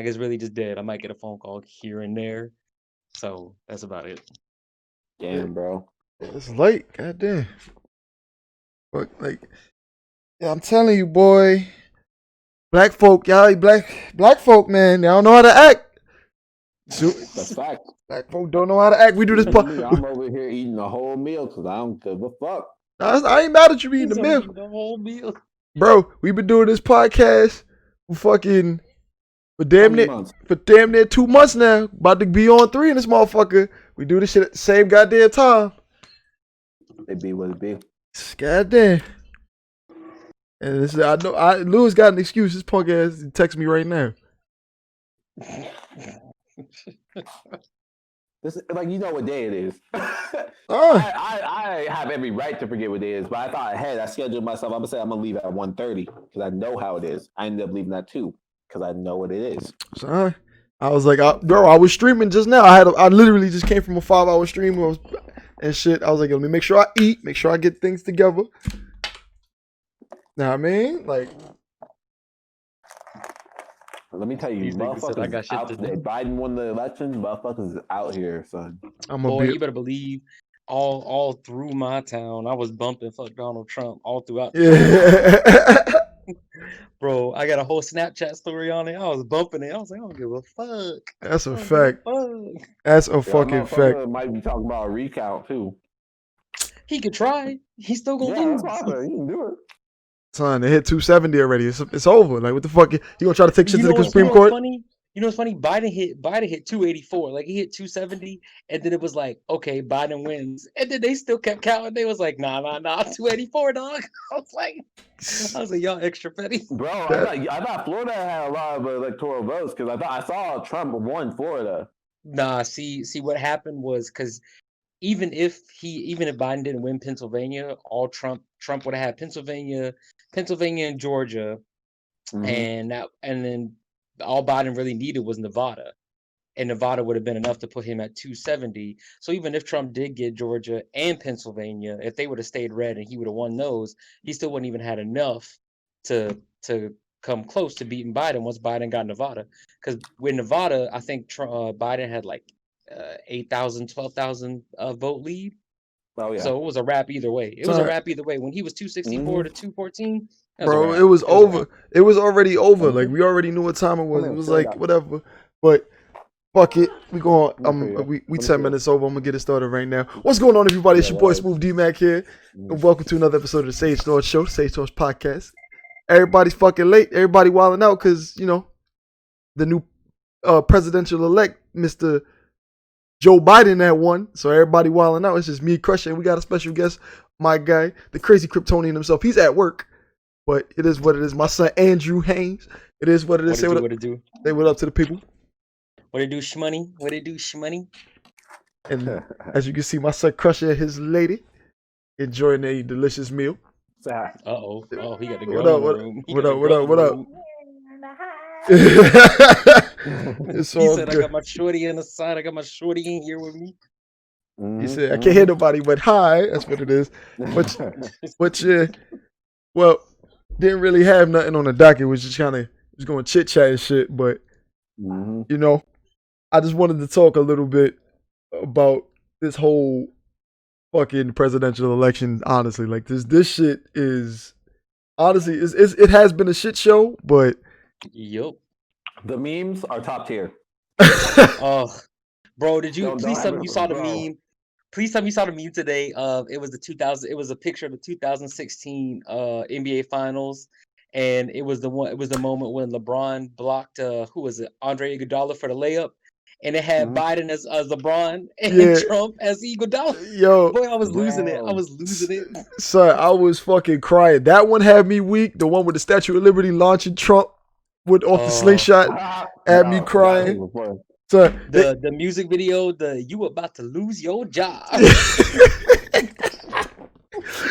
Like it's really just dead. I might get a phone call here and there. So that's about it. Damn, bro. It's late. Goddamn. But like, yeah, I'm telling you, boy. Black folk, y'all, black folk, man, they don't know how to act. That's fact. Black folk don't know how to act. We do this part. I'm over here eating a whole meal because I don't give a fuck. I ain't mad at you eating the meal. The whole meal. Bro, we've been doing this podcast for damn near 2 months now. About to be on 3 in this motherfucker. We do this shit at the same goddamn time. It be what it be. Goddamn. And this is, I know Louis got an excuse. His punk ass text me right now. This, like, you know what day it is. Oh. I have every right to forget what day it is, but I thought ahead. I scheduled myself. I'm gonna say I'm gonna leave at 1:30 because I know how it is. I ended up leaving at 2 because I know what it is. Sorry. I was like, bro, I was streaming just now. I literally just came from a 5-hour stream and shit. I was like, let me make sure I eat, make sure I get things together. Know what I mean? Like, let me tell you, motherfuckers out there. Biden won the election. Motherfuckers is out here, son. You better believe. All through my town, I was bumping "fuck Donald Trump" all throughout. Yeah. Bro, I got a whole Snapchat story on it. I was bumping it. I was like, I don't give a fuck. That's a fact. That's a fucking fact. Might be talking about a recount too. He could try. He's still gonna lose. He can do it. Son, they hit 270 already. It's over. Like, what the fuck? He gonna try to take shit to the Supreme Court? Funny? You know what's funny? Biden hit 284. Like, he hit 270, and then it was like, okay, Biden wins. And then they still kept counting. They was like, nah, 284, dog. I was like, y'all extra petty. Bro, I thought Florida had a lot of electoral votes because I saw Trump won Florida. Nah, see what happened was because even if Biden didn't win Pennsylvania, all Trump would have had Pennsylvania and Georgia, and then all Biden really needed was Nevada, and Nevada would have been enough to put him at 270. So even if Trump did get Georgia and Pennsylvania, if they would have stayed red and he would have won those, he still wouldn't even had enough to come close to beating Biden once Biden got Nevada. Because with Nevada, I think Biden had like 8,000, 12,000 vote lead. Oh yeah. So it was a wrap either way. It was a wrap either way. When he was 264 to 214. Bro, it was over. It was already over. Like, we already knew what time it was. It was like, whatever. But fuck it. We 10 minutes over. I'm gonna get it started right now. What's going on, everybody? It's your boy Smooth D-Mac here. And welcome to another episode of the Sage North Show, Sage North Podcast. Everybody's fucking late. Everybody wilding out because, you know, the new presidential elect, Mr. Joe Biden, that won. So everybody wilding out. It's just me crushing. We got a special guest, my guy, the crazy Kryptonian himself. He's at work. But it is what it is. My son, Andrew Haynes. It is what it is. Say what it do. Say what up to the people. What it do, shmoney? What it do, shmoney? And as you can see, my son crushing his lady, enjoying a delicious meal. Oh, he got the girl in the room. What up? It's all he said, good. I got my shorty on the side. I got my shorty in here with me. He said, I can't hear nobody, but hi. That's what it is. But yeah, well, didn't really have nothing on the docket. Was just kind of just going chit chat and shit. But you know, I just wanted to talk a little bit about this whole fucking presidential election. Honestly, like this shit is honestly it has been a shit show. But yep, the memes are top tier. Oh, bro, did you please tell me you saw the meme? Please tell me you saw the meme today. It was a picture of the 2016 NBA Finals, and it was the moment when LeBron blocked who was it? Andre Iguodala for the layup, and it had Biden as LeBron and Trump as Iguodala. Yo, boy, I was losing it. Son, I was fucking crying. That one had me weak. The one with the Statue of Liberty launching Trump off the slingshot had me crying. So the music video, you about to lose your job.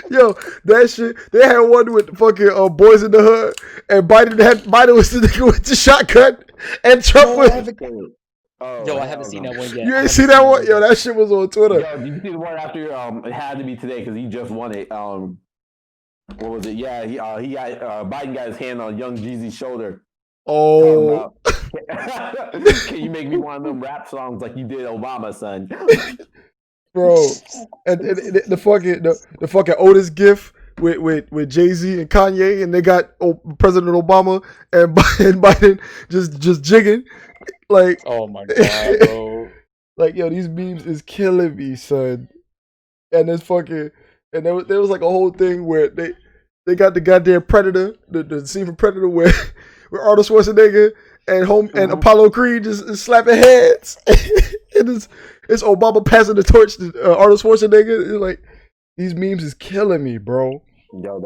Yo, that shit. They had one with the fucking Boys in the Hood, and Biden was the nigga with the shotgun, and Trump was. I haven't seen that one yet. You ain't seen that one? Yo, that shit was on Twitter. Yo, did you see the one after? It had to be today because he just won it. What was it? Yeah, Biden got his hand on Young Jeezy's shoulder. Oh, Can you make me one of them rap songs like you did Obama, son? Bro, and the fucking Otis gif with Jay-Z and Kanye, and they got President Obama and Biden just jigging like. Oh my god, bro! Like, yo, these memes is killing me, son. And this fucking and there was like a whole thing where they got the goddamn Predator, the scene from Predator where Arnold Schwarzenegger and Apollo Creed just slapping heads. And it's Obama passing the torch to Arnold Schwarzenegger. It's like, these memes is killing me, bro. Yo,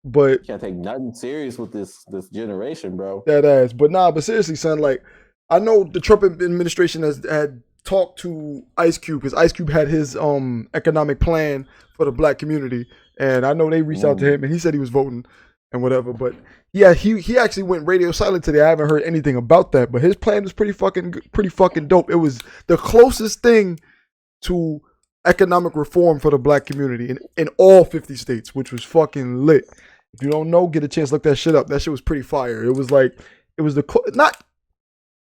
but can't take nothing serious with this generation, bro. That ass. But seriously, son, like, I know the Trump administration had talked to Ice Cube because Ice Cube had his economic plan for the black community, and I know they reached out to him and he said he was voting and whatever. But yeah, he actually went radio silent today. I haven't heard anything about that, but his plan was pretty fucking dope. It was the closest thing to economic reform for the black community in all 50 states, which was fucking lit. If you don't know, get a chance, look that shit up. That shit was pretty fire. It was not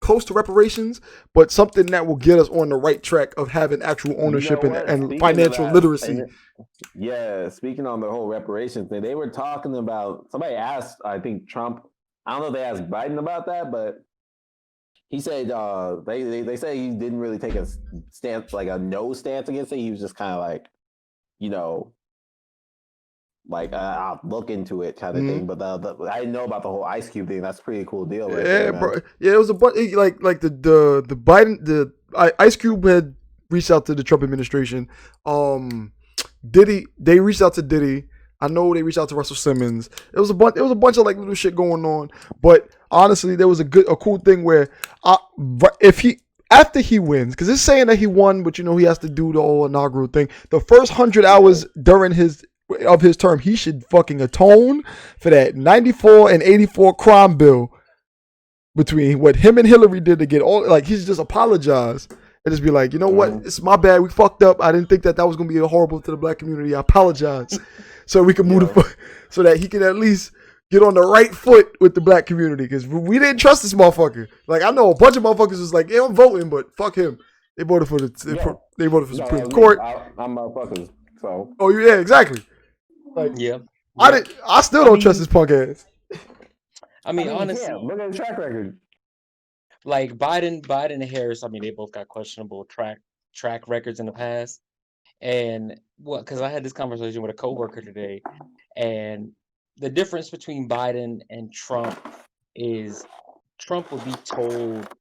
close to reparations, but something that will get us on the right track of having actual ownership and financial literacy. Yeah, speaking on the whole reparations thing, they were talking about, somebody asked, I think Trump, I don't know if they asked Biden about that, but he said they say he didn't really take a stance, like a no stance against it. He was just kind of like, like I'll look into it kind of thing. But I didn't know about the whole Ice Cube thing. That's a pretty cool deal, right? Yeah, bro. Yeah, it was a bunch like the Biden Ice Cube had reached out to the Trump administration. They reached out to Diddy. I know they reached out to Russell Simmons. It was a bunch of like little shit going on. But honestly, there was a cool thing where after he wins, because it's saying that he won, but he has to do the whole inaugural thing. The first 100 hours during his term, he should fucking atone for that 94 and 84 crime bill between what him and Hillary did to get all, like, he should just apologize and just be like, you know what, it's my bad, we fucked up, I didn't think that was going to be horrible to the black community, I apologize. So we can move so that he can at least get on the right foot with the black community, because we didn't trust this motherfucker. Like, I know a bunch of motherfuckers was like, yeah, I'm voting, but fuck him. They voted for Supreme Court. I'm motherfuckers. So. Oh yeah, exactly. Like, yeah. I still don't trust his punk ass. I mean, honestly, look at the track record. Like Biden and Harris, I mean, they both got questionable track records in the past. And because I had this conversation with a coworker today, and the difference between Biden and Trump is Trump would be told.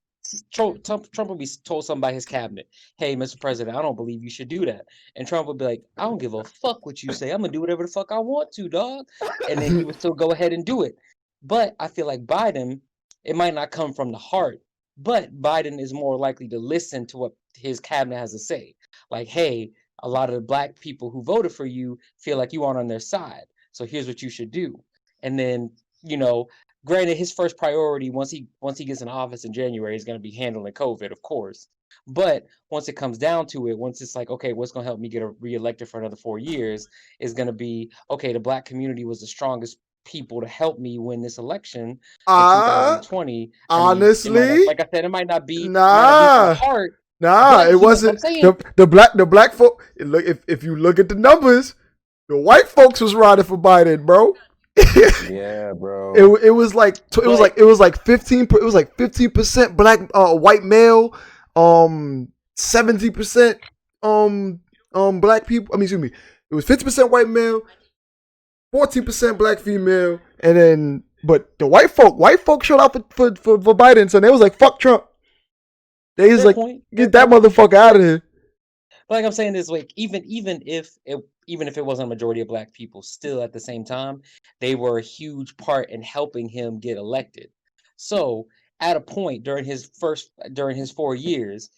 Trump would be told something by his cabinet, hey, Mr. President, I don't believe you should do that. And Trump would be like, I don't give a fuck what you say. I'm going to do whatever the fuck I want to, dog. And then he would still go ahead and do it. But I feel like Biden, it might not come from the heart, but Biden is more likely to listen to what his cabinet has to say. Like, hey, a lot of the black people who voted for you feel like you aren't on their side. So here's what you should do. And then, granted, his first priority once he gets in office in January is going to be handling COVID, of course. But once it comes down to it, once it's like, okay, what's going to help me get reelected for another 4 years is going to be, okay, the black community was the strongest people to help me win this election in 2020. Honestly, like I said, it might not be the heart. It wasn't the black folk. Look, if you look at the numbers, the white folks was riding for Biden, bro. Yeah, bro. It was like 15% black white male, 70% black people. I mean, excuse me. It was 50% white male, 14% black female, and then but the white folk showed up for Biden, so they was like, fuck Trump. They was like, get that motherfucker out of here. Like I'm saying this, like even if it wasn't a majority of black people, still at the same time, they were a huge part in helping him get elected. So at a point during his 4 years,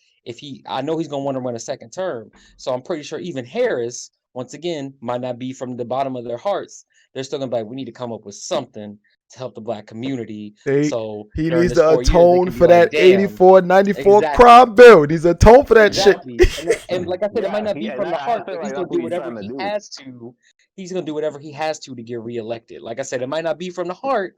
I know he's gonna want to run a second term. So I'm pretty sure even Harris, once again, might not be from the bottom of their hearts. They're still gonna be like, we need to come up with something to help the black community. So he needs to atone for that 84, 94 crime bill. He needs to atone for that shit. And like I said, it might not be from the heart, but he's gonna do whatever he has to. He's gonna do whatever he has to get reelected. Like I said, it might not be from the heart,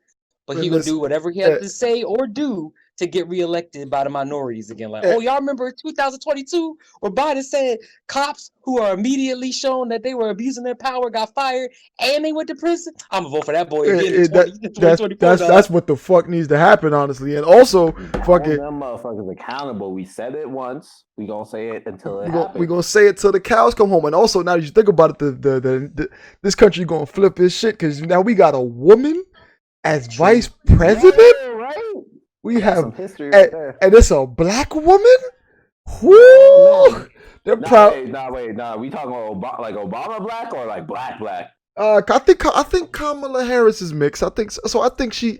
but he would do whatever he had to say or do to get reelected by the minorities again. Like, oh, y'all remember 2022 where Biden said cops who are immediately shown that they were abusing their power got fired and they went to prison? I'm gonna vote for that boy again in 2024. That's what the fuck needs to happen, honestly. And also, fucking them motherfuckers accountable. We said it once. We gonna say it until it happens. We gonna say it till the cows come home. And also, now that you think about it, this country gonna flip this shit because now we got a woman as vice president. Yeah, right. We have some history right there. And it's a black woman. Woo! They're proud. Wait. We talking about Obama black or like black? I think Kamala Harris is mixed. I think so. I think she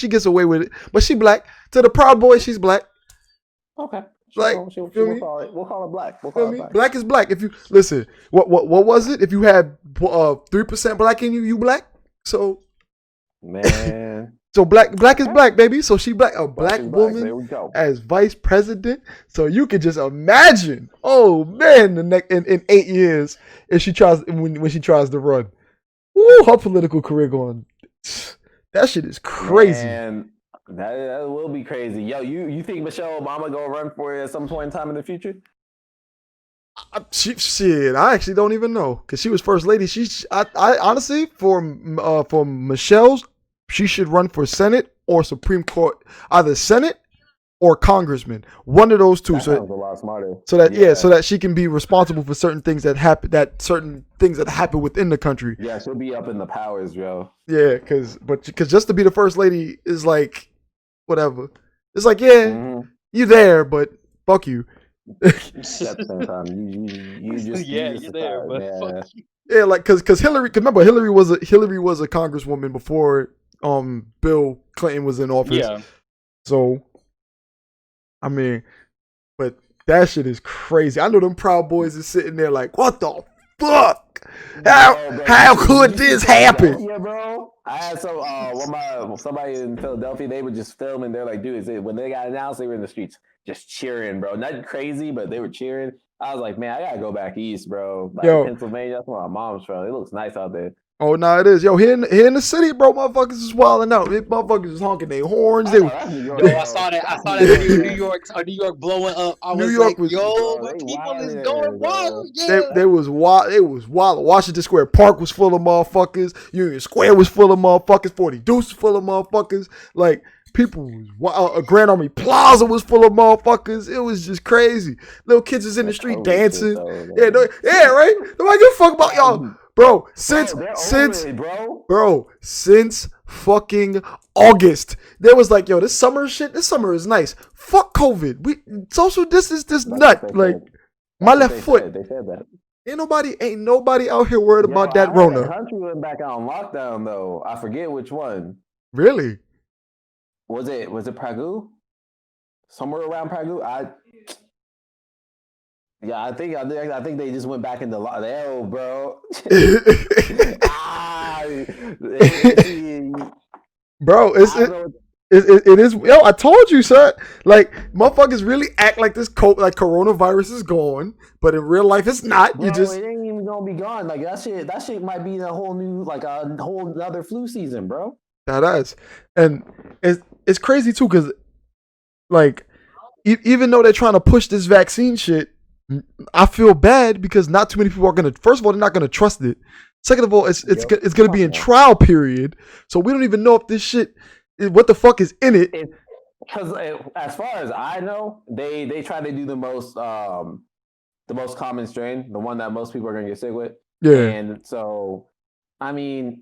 gets away with it. But she black. To the Proud Boys, she's black. Okay. Like we'll call it black. Black is black. If you listen, what was it? If you had 3% black in you, you black. So man. So black is black, baby. So she black, a black woman as vice president. So you can just imagine, oh man, in 8 years, if she tries when she tries to run, woo, her political career going. That shit is crazy. Man, that will be crazy. Yo, you think Michelle Obama gonna run for it at some point in time in the future? Shit, I actually don't even know because she was first lady. I honestly for Michelle's. She should run for Senate or Supreme Court, either Senate or Congressman. One of those two. That sounds a lot smarter. So that she can be responsible for certain things that happen within the country. Yeah, she'll be up in the powers, yo. Yeah, because just to be the first lady is like whatever. It's like you there, but fuck you. At the same time, you just you're there, but fuck you. Yeah, like because Hillary. Cause remember, Hillary was a congresswoman before Bill Clinton was in office. Yeah. So, I mean, but that shit is crazy. I know them Proud Boys is sitting there like, what the fuck? How could this happen? Yeah, bro. I had somebody in Philadelphia. They were just filming. They're like, dude, when they got announced, they were in the streets just cheering, bro. Nothing crazy, but they were cheering. I was like, man, I gotta go back east, bro. Like Pennsylvania, that's where my mom's from. It looks nice out there. Oh no, it is. Yo, here in the city, bro, motherfuckers is wilding out. Motherfuckers is honking their horns. I saw that in New York blowing up. New York was people is going wild. Yeah. They was wild. It was wild. Washington Square Park was full of motherfuckers. Union Square was full of motherfuckers. 40 Deuce was full of motherfuckers. Like people was wild. Grand Army Plaza was full of motherfuckers. It was just crazy. Little kids was in the street dancing. Right. Nobody give a fuck about y'all. Bro, since fucking August, there was like, yo, this summer is nice. Fuck COVID. We social distance this nut. Like my left foot. They said that. Ain't nobody out here worried about that Rona. The country went back on lockdown though. I forget which one. Really? Was it Prague? Somewhere around Prague? I think they just went back into lockdown, bro. Bro, it is. Yo, I told you, son. Like motherfuckers really act like this coronavirus is gone, but in real life it's not. Bro, it ain't even gonna be gone. Like that shit might be a whole new, like a whole other flu season, bro. That is, and it's crazy too, because like even though they're trying to push this vaccine shit. I feel bad because not too many people are gonna. First of all, they're not gonna trust it. Second of all, it's gonna be in trial period, so we don't even know if this shit, what the fuck is in it. Because as far as I know, they try to do the most common strain, the one that most people are gonna get sick with. Yeah. And so, I mean,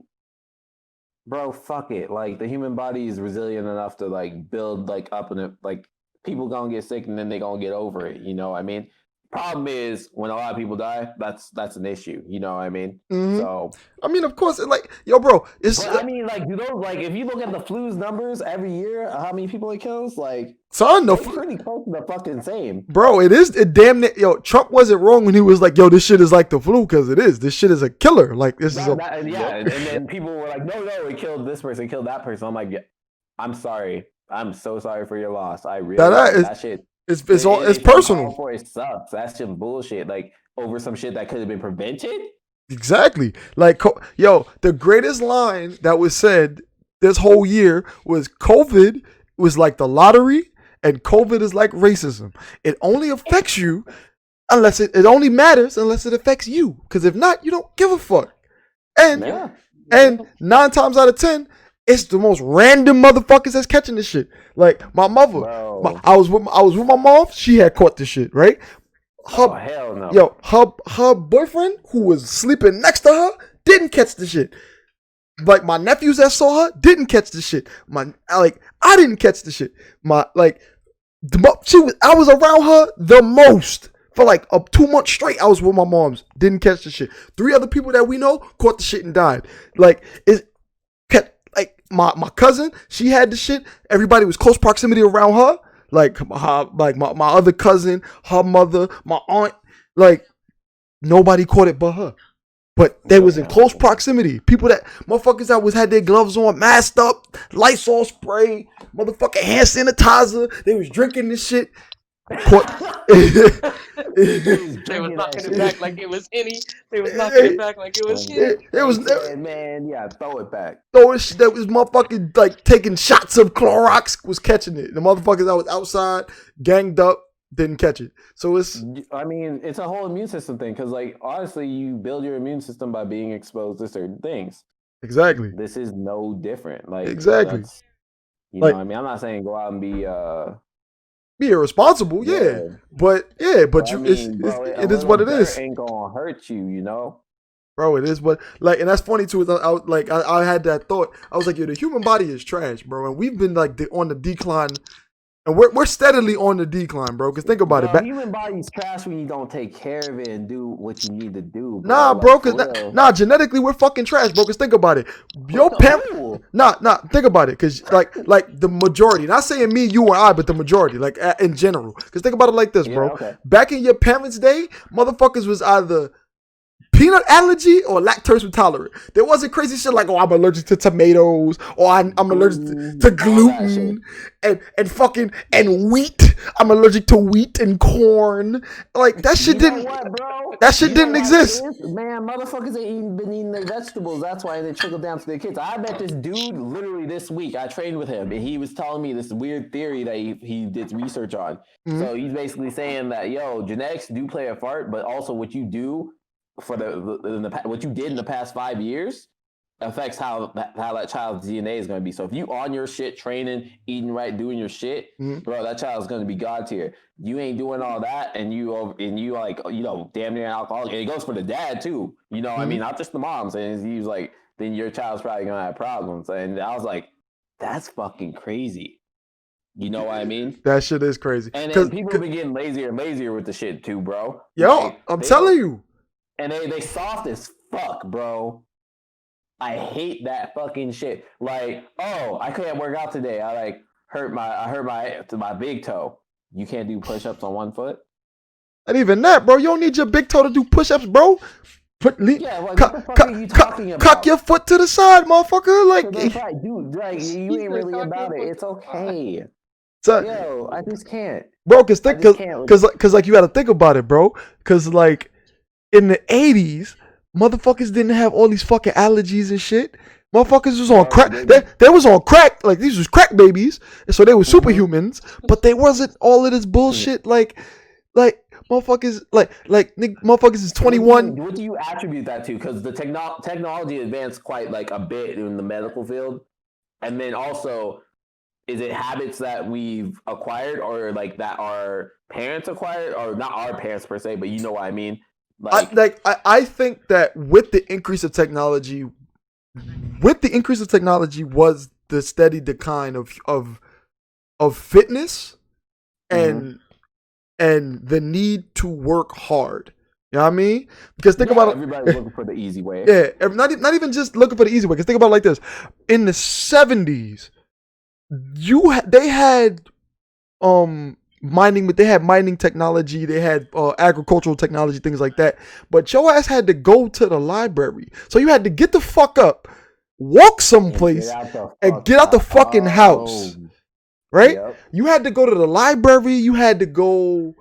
bro, fuck it. Like the human body is resilient enough to like build like up in it. Like people gonna get sick and then they gonna get over it. You know what I mean? Problem is when a lot of people die, that's an issue. You know what I mean? Mm-hmm. So I mean, of course, like yo, bro, I mean, like you know, like if you look at the flu's numbers every year, how many people it kills, like son, pretty close to the fucking same. Bro, it damn near. Yo, Trump wasn't wrong when he was like, yo, this shit is like the flu because it is. This shit is a killer. Like this is and then people were like, no, it killed this person, it killed that person. I'm like, yeah, I'm sorry. I'm so sorry for your loss. I really that shit. It's personal. It sucks. That's just bullshit. Like over some shit that could have been prevented. Exactly. Like yo, the greatest line that was said this whole year was COVID was like the lottery, and COVID is like racism. It only affects you unless it only matters unless it affects you. Because if not, you don't give a fuck. And 9 times out of 10, it's the most random motherfuckers that's catching this shit. Like my mother, I was with my mom. She had caught this shit, right? Hell no. Yo, her boyfriend who was sleeping next to her didn't catch the shit. Like my nephews that saw her didn't catch the shit. I didn't catch the shit. I was around her the most. For like 2 months straight, I was with my moms. Didn't catch the shit. 3 other people that we know caught the shit and died. My cousin, she had the shit. Everybody was close proximity around her. My other cousin, her mother, my aunt. Like nobody caught it but her. But they was in close proximity. People motherfuckers that had their gloves on, masked up, Lysol spray, motherfucking hand sanitizer. They was drinking this shit. They was knocking it back like it was any. They was knocking it back like it was shit. It was man, yeah, throw it back. That was motherfucking like taking shots of Clorox, was catching it. The motherfuckers that was outside, ganged up, didn't catch it. So it's a whole immune system thing, because like honestly, you build your immune system by being exposed to certain things. Exactly. This is no different. Like exactly. You know what I mean? I'm not saying go out and be irresponsible, but it is what it is. Ain't gonna hurt you, you know, bro. It is what and that's funny too. I had that thought. I was like, yo, the human body is trash, bro, and we've been like on the decline, and we're steadily on the decline, bro. Because think about it, human body's trash when you don't take care of it and do what you need to do. Bro. Nah, bro, because genetically we're fucking trash, bro. Because think about it, your parents. Think about it, because like the majority. Not saying me, you, or I, but the majority, like in general. Because think about it like this, bro. Okay. Back in your parents' day, motherfuckers was either peanut allergy or lactose intolerant. There wasn't crazy shit like, oh, I'm allergic to tomatoes, or I'm allergic to gluten and wheat. I'm allergic to wheat and corn. Like that shit didn't exist. Man, motherfuckers ain't been eating their vegetables. That's why they trickle down to their kids. I bet this dude literally this week, I trained with him, and he was telling me this weird theory that he did research on. Mm-hmm. So he's basically saying that, genetics do play a part, but also what you do for what you did in the past 5 years affects how that child's DNA is going to be. So if you on your shit, training, eating right, doing your shit, bro, that child's going to be God tier. You ain't doing all that, and you like, damn near alcoholic. And it goes for the dad too. You know, I mean, not just the moms. And he's like, then your child's probably going to have problems. And I was like, that's fucking crazy. You know what I mean? That shit is crazy. And then people be getting lazier and lazier with the shit too, bro. Yo, I'm telling you. And they soft as fuck, bro. I hate that fucking shit. Like, oh, I couldn't work out today. I hurt my big toe. You can't do push-ups on one foot? And even that, bro. You don't need your big toe to do push-ups, bro. What the fuck are you talking about? Cock your foot to the side, motherfucker. Like, that's right, dude. Like, you ain't really about it. It's okay. So, I just can't. Bro, cause like you gotta think about it, bro. Cause like in the 80s, motherfuckers didn't have all these fucking allergies and shit. Motherfuckers was on crack. They was on crack. Like these was crack babies, so they were superhumans. But they wasn't all of this bullshit. Like motherfuckers. Like motherfuckers is 21. What do you attribute that to? Because the technology advanced quite like a bit in the medical field, and then also, is it habits that we've acquired, or like that our parents acquired, or not our parents per se, but you know what I mean? I think that with the increase of technology was the steady decline of fitness and the need to work hard. You know what I mean? Because think about it. Everybody's looking for the easy way. Yeah, not even just looking for the easy way. Because think about it like this: in the 70s, they had mining, but they had mining technology, they had agricultural technology, things like that. But your ass had to go to the library, so you had to get the fuck up, walk someplace, and get out the fucking house. Right? Yep. You had to go to the library. You had to go,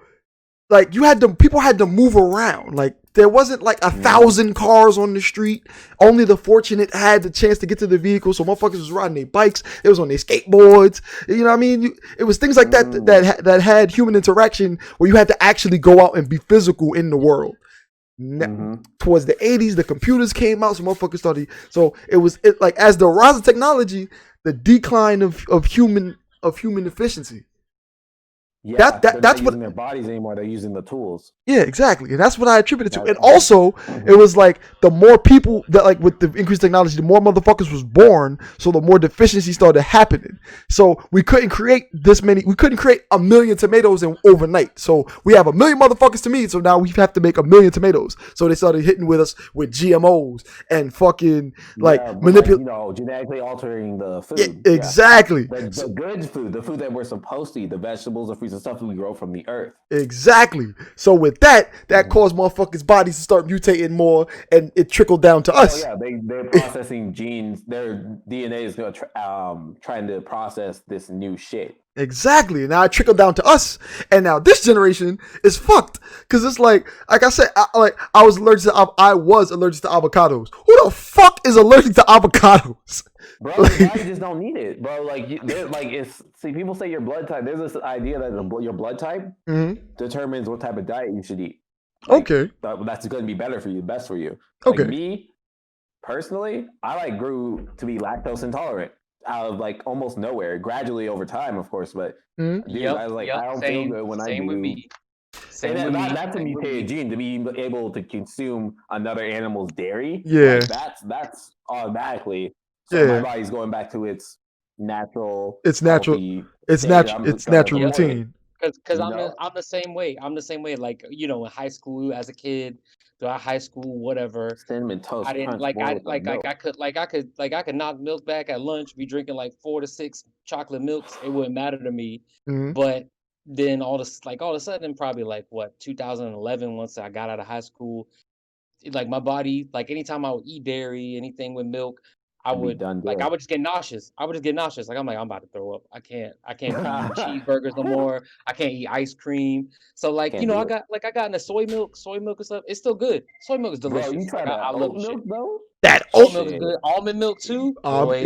people had to move around. Like There wasn't like 1,000 cars on the street. Only the fortunate had the chance to get to the vehicle. So motherfuckers was riding their bikes. It was on their skateboards. You know what I mean? It was things like that had human interaction where you had to actually go out and be physical in the world. Towards the 80s, the computers came out, so motherfuckers started. So it was like as the rise of technology, the decline of human efficiency. Yeah, that's what their bodies anymore. They're using the tools. Yeah, exactly, and that's what I attribute it to. And also, it was like the more people that like with the increased technology, the more motherfuckers was born, so the more deficiency started happening. So we couldn't create we couldn't create 1 million tomatoes overnight. So we have 1 million motherfuckers to meet. So now we have to make 1 million tomatoes. So they started hitting with us with GMOs and fucking manipulate, genetically altering the food. Yeah, exactly. The good food, the food that we're supposed to eat, the vegetables, the fruits, the stuff we grow from the earth. Exactly. So with that caused motherfuckers' bodies to start mutating more, and it trickled down to us. Oh yeah, they're processing genes. Their DNA is trying to process this new shit. Exactly. And now it trickled down to us, and now this generation is fucked because it's like I said, I was allergic to avocados. Who the fuck is allergic to avocados? Bro, your body just don't need it, bro. People say your blood type. There's this idea that your blood type determines what type of diet you should eat. Okay, that's going to be better for you, best for you. Okay, me personally, I grew to be lactose intolerant out of almost nowhere, gradually over time, of course. But I was I don't feel good when I do. Same with me. That's a mutated gene to be able to consume another animal's dairy. Yeah, that's automatically. So my body's going back to its natural. It's natural routine. Because I'm the same way. I'm the same way. In high school, as a kid, throughout high school, whatever. Cinnamon toast. I didn't I could knock milk back at lunch, be drinking 4 to 6 chocolate milks. It wouldn't matter to me. But then all of a sudden, probably 2011, once I got out of high school, my body, anytime I would eat dairy, anything with milk, I would just get nauseous. I'm I'm about to throw up. I can't be eating cheeseburgers no more. I can't eat ice cream. So I got into soy milk and stuff. It's still good. Soy milk is delicious. Bro, you tried I love milk, bro? That oat milk is good. Almond milk too. Boy.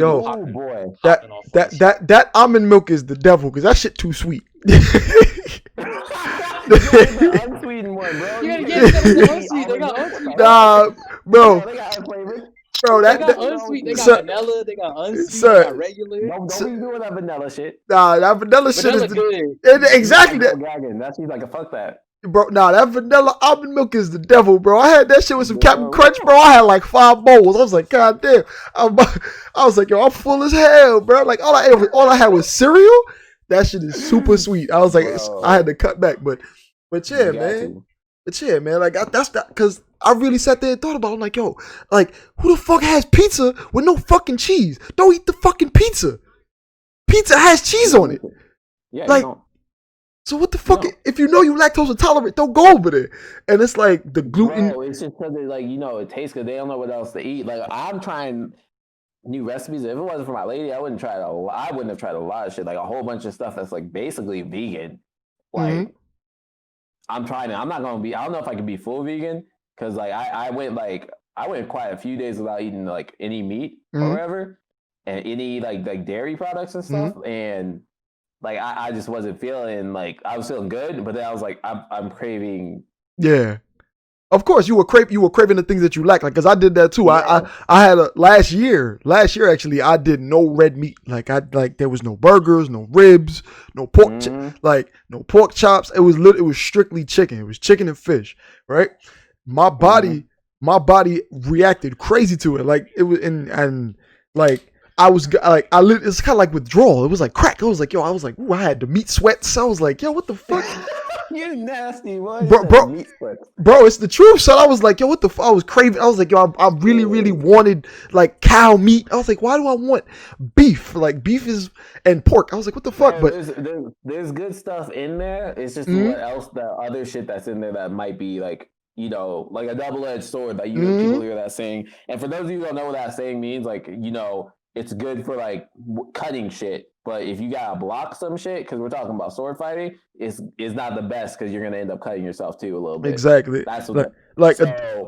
That almond milk is the devil because that shit too sweet. Unsweetened one, bro. You gotta get the unsweet. They got unsweet. Nah, bro. They got unflavored. Bro, they got unsweet, they got vanilla, they got unsweet, they got regular. Don't be doing that vanilla shit. Nah, that vanilla shit is good. Exactly that. That she's fuck that. Bro, that vanilla almond milk is the devil, bro. I had that shit with some Captain Crunch, bro. I had 5 bowls. I was like, God damn. I was like, yo, I'm full as hell, bro. All I had was cereal. That shit is super sweet. I was like, I had to cut back, but yeah, man. But yeah, man. That's that because I really sat there and thought about it. I'm like, yo, who the fuck has pizza with no fucking cheese? Don't eat the fucking pizza. Pizza has cheese on it. Yeah, so what the fuck? No. If you know you lactose intolerant, don't go over there. And it's the gluten. Bro, it's just because it tastes good. They don't know what else to eat. I'm trying new recipes. If it wasn't for my lady, I wouldn't have tried a lot of shit. A whole bunch of stuff that's basically vegan. I'm trying it. I'm not gonna be. I don't know if I can be full vegan because I went quite a few days without eating any meat or whatever, and any dairy products and stuff, and I just wasn't feeling I was feeling good, but then I was I'm craving. Yeah, of course you were craving the things that you like, because I did that too. Yeah. I had last year actually I did no red meat. There was no burgers, no ribs, no pork, no pork chops. It was strictly chicken. It was chicken and fish, right? My body reacted crazy to it. It was I was it's kind of withdrawal. It was crack. I was yo, ooh, I had the meat sweats. I was yo, what the fuck? You nasty, boy. Bro, it's the truth, son. I was yo, what the fuck? I was craving. I was yo, I really, really wanted cow meat. I was why do I want beef? Beef is and pork. I was what the fuck? Yeah, but there's good stuff in there. It's just what else, the other shit that's in there that might be a double-edged sword that people hear that saying. And for those of you who don't know what that saying means, it's good for like cutting shit. But if you gotta block some shit, because we're talking about sword fighting, it's not the best because you're gonna end up cutting yourself too a little bit. Exactly. That's what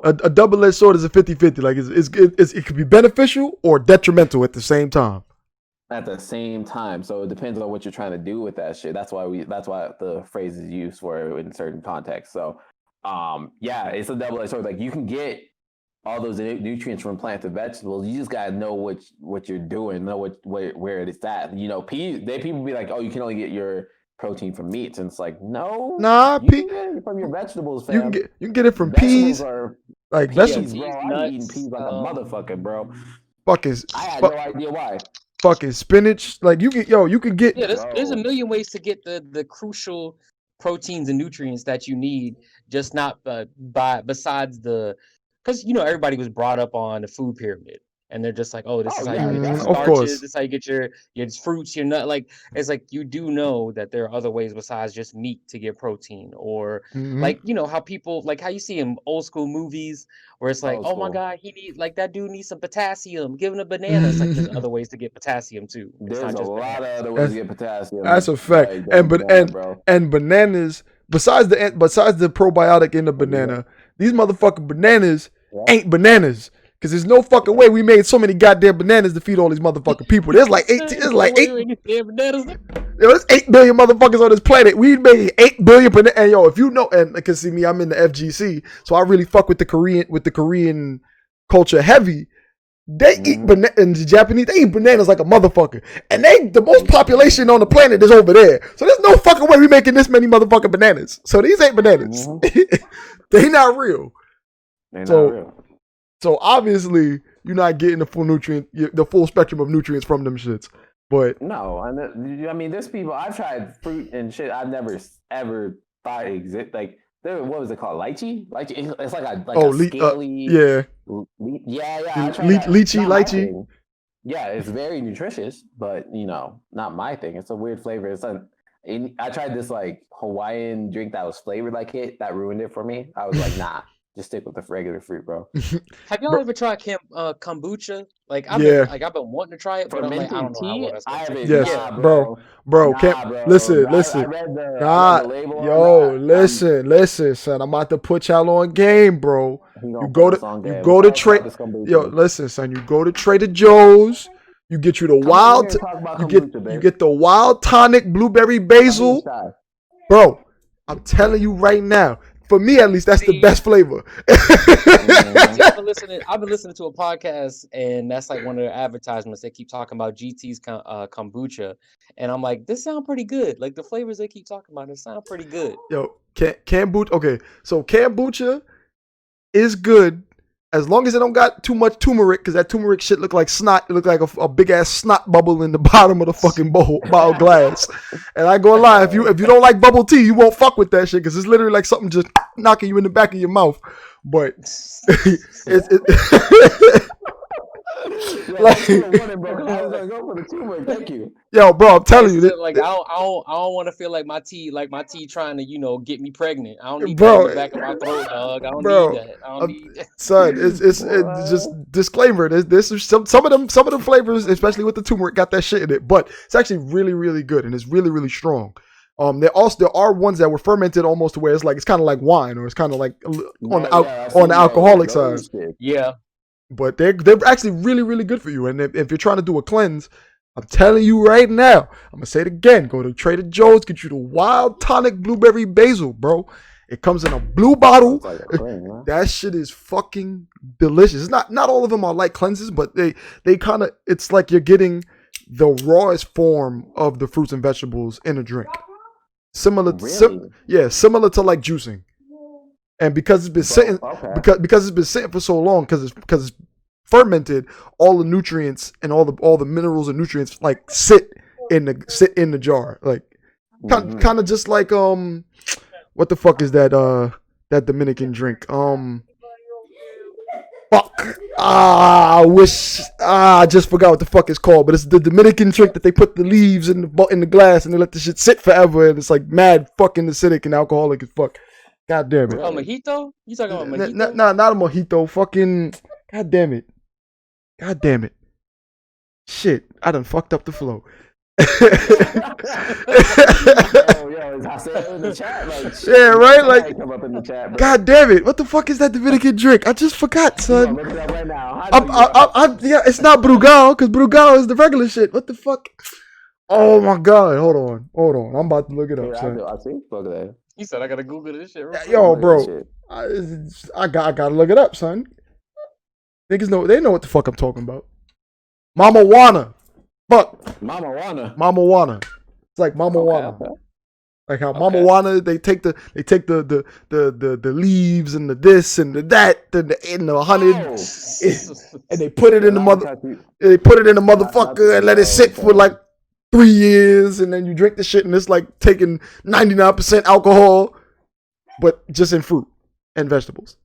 a double-edged sword is a 50-50. Like it could be beneficial or detrimental at the same time. At the same time, so it depends on what you're trying to do with that shit. That's why the phrase is used for it in certain contexts. So, yeah, it's a double-edged sword. Like you can get all those nutrients from plants and vegetables. You just gotta know what you're doing, know where it's at. You know, people be like, oh, you can only get your protein from meats, and it's like, no, you can get it from your vegetables, fam. You can get it from peas. Like vegetables, bro. I'm eating peas like a motherfucker, bro. I had no idea why. Fucking spinach, like you can get. Yeah, there's a million ways to get the crucial proteins and nutrients that you need. Just not besides the, because everybody was brought up on the food pyramid, and they're just like, oh, this is how you get your starches, this is how you get your fruits, your nut. Like it's like you do know that there are other ways besides just meat to get protein, or like how people how you see in old school movies where it's like, oh my god, that dude needs some potassium, give him a banana. It's like there's other ways to get potassium too. There's a lot of other ways to get potassium. That's a fact. And bananas, besides the probiotic in the banana, these motherfucking bananas ain't bananas. Because there's no fucking way we made so many goddamn bananas to feed all these motherfucking people. There's like 8 billion motherfuckers on this planet. We made 8 billion bananas. And if you know, and because see me, I'm in the FGC, so I really fuck with the Korean culture heavy. They eat bananas, and the Japanese, they eat bananas like a motherfucker. And the most population on the planet is over there. So there's no fucking way we making this many motherfucking bananas. So these ain't bananas. They not real. They're not real. So obviously you're not getting the full spectrum of nutrients from them shits. But no, I mean, there's people. I've tried fruit and shit I've never ever thought exist. Like what was it called? Lychee? It's like a scaly. Lychee. Yeah, it's very nutritious, but not my thing. It's a weird flavor. I tried this like Hawaiian drink that was flavored like it. That ruined it for me. I was like, nah. Just stick with the regular fruit, bro. Have y'all ever tried kombucha? I've been wanting to try it, but I'm like, I don't know how well that's I haven't. Yes, nah, bro. Listen. I read the label listen, son. I'm about to put y'all on game, bro. You go to Trader. Listen, son. You go to Trader Joe's. You get you the wild. You get the wild tonic blueberry basil, bro. I'm telling you right now. For me, at least, that's the best flavor. I've been listening to a podcast, and that's like one of their advertisements. They keep talking about GT's kombucha, and I'm like, this sounds pretty good. Like the flavors they keep talking about, it sound pretty good. Yo, kombucha. Okay, so kombucha is good as long as it don't got too much turmeric, because that turmeric shit look like snot. It look like a big ass snot bubble in the bottom of the fucking bottle glass. And I ain't gonna lie, if you don't like bubble tea, you won't fuck with that shit, because it's literally like something just knocking you in the back of your mouth. But Thank you. Yo, bro, I'm telling you, like I don't want to feel like my tea trying to get me pregnant. I don't need that in the back of my throat, dog. I don't need that. Son, it's just disclaimer. There's some of them flavors, especially with the turmeric, got that shit in it. But it's actually really, really good, and it's really, really strong. There are ones that were fermented almost to where it's kind of like wine, or it's kind of like on the alcoholic side. Yeah. But they're actually really, really good for you. And if you're trying to do a cleanse, I'm telling you right now, I'm going to say it again. Go to Trader Joe's, get you the wild tonic blueberry basil, bro. It comes in a blue bottle. That shit is fucking delicious. It's not all of them are like cleanses, but they kind of, it's like you're getting the rawest form of the fruits and vegetables in a drink. Similar to like juicing. And because it's been sitting, because it's been sitting for so long, because it's fermented, all the nutrients and all the minerals and nutrients like sit in the jar, like kind of just like what the fuck is that Dominican drink? I just forgot what the fuck it's called, but it's the Dominican drink that they put the leaves in the glass and they let the shit sit forever, and it's like mad fucking acidic and alcoholic as fuck. God damn it. Oh, mojito? You talking about mojito? Not a mojito. Fucking. God damn it. Shit, I done fucked up the flow. Yo, I said it in the chat. Like, shit, Yeah, right? Like, come up in the chat, bro. God damn it. What the fuck is that Dominican drink? I just forgot, son. Look it up right now. Yeah, it's not Brugal, because Brugal is the regular shit. What the fuck? Oh my God. Hold on. I'm about to look it up, son. I see. Look at that. He said I gotta Google this shit. Right? Yo, bro. I gotta look it up, son. Niggas know, they know what the fuck I'm talking about. Mama Wana. Fuck. Mama Wana. It's like Mama Wana. Okay. Like how Mama Wana, they take the leaves and the this and the that and the honey, and they put it in the motherfucker and let it sit for like 3 years, and then you drink the shit, and it's like taking 99% alcohol, but just in fruit and vegetables.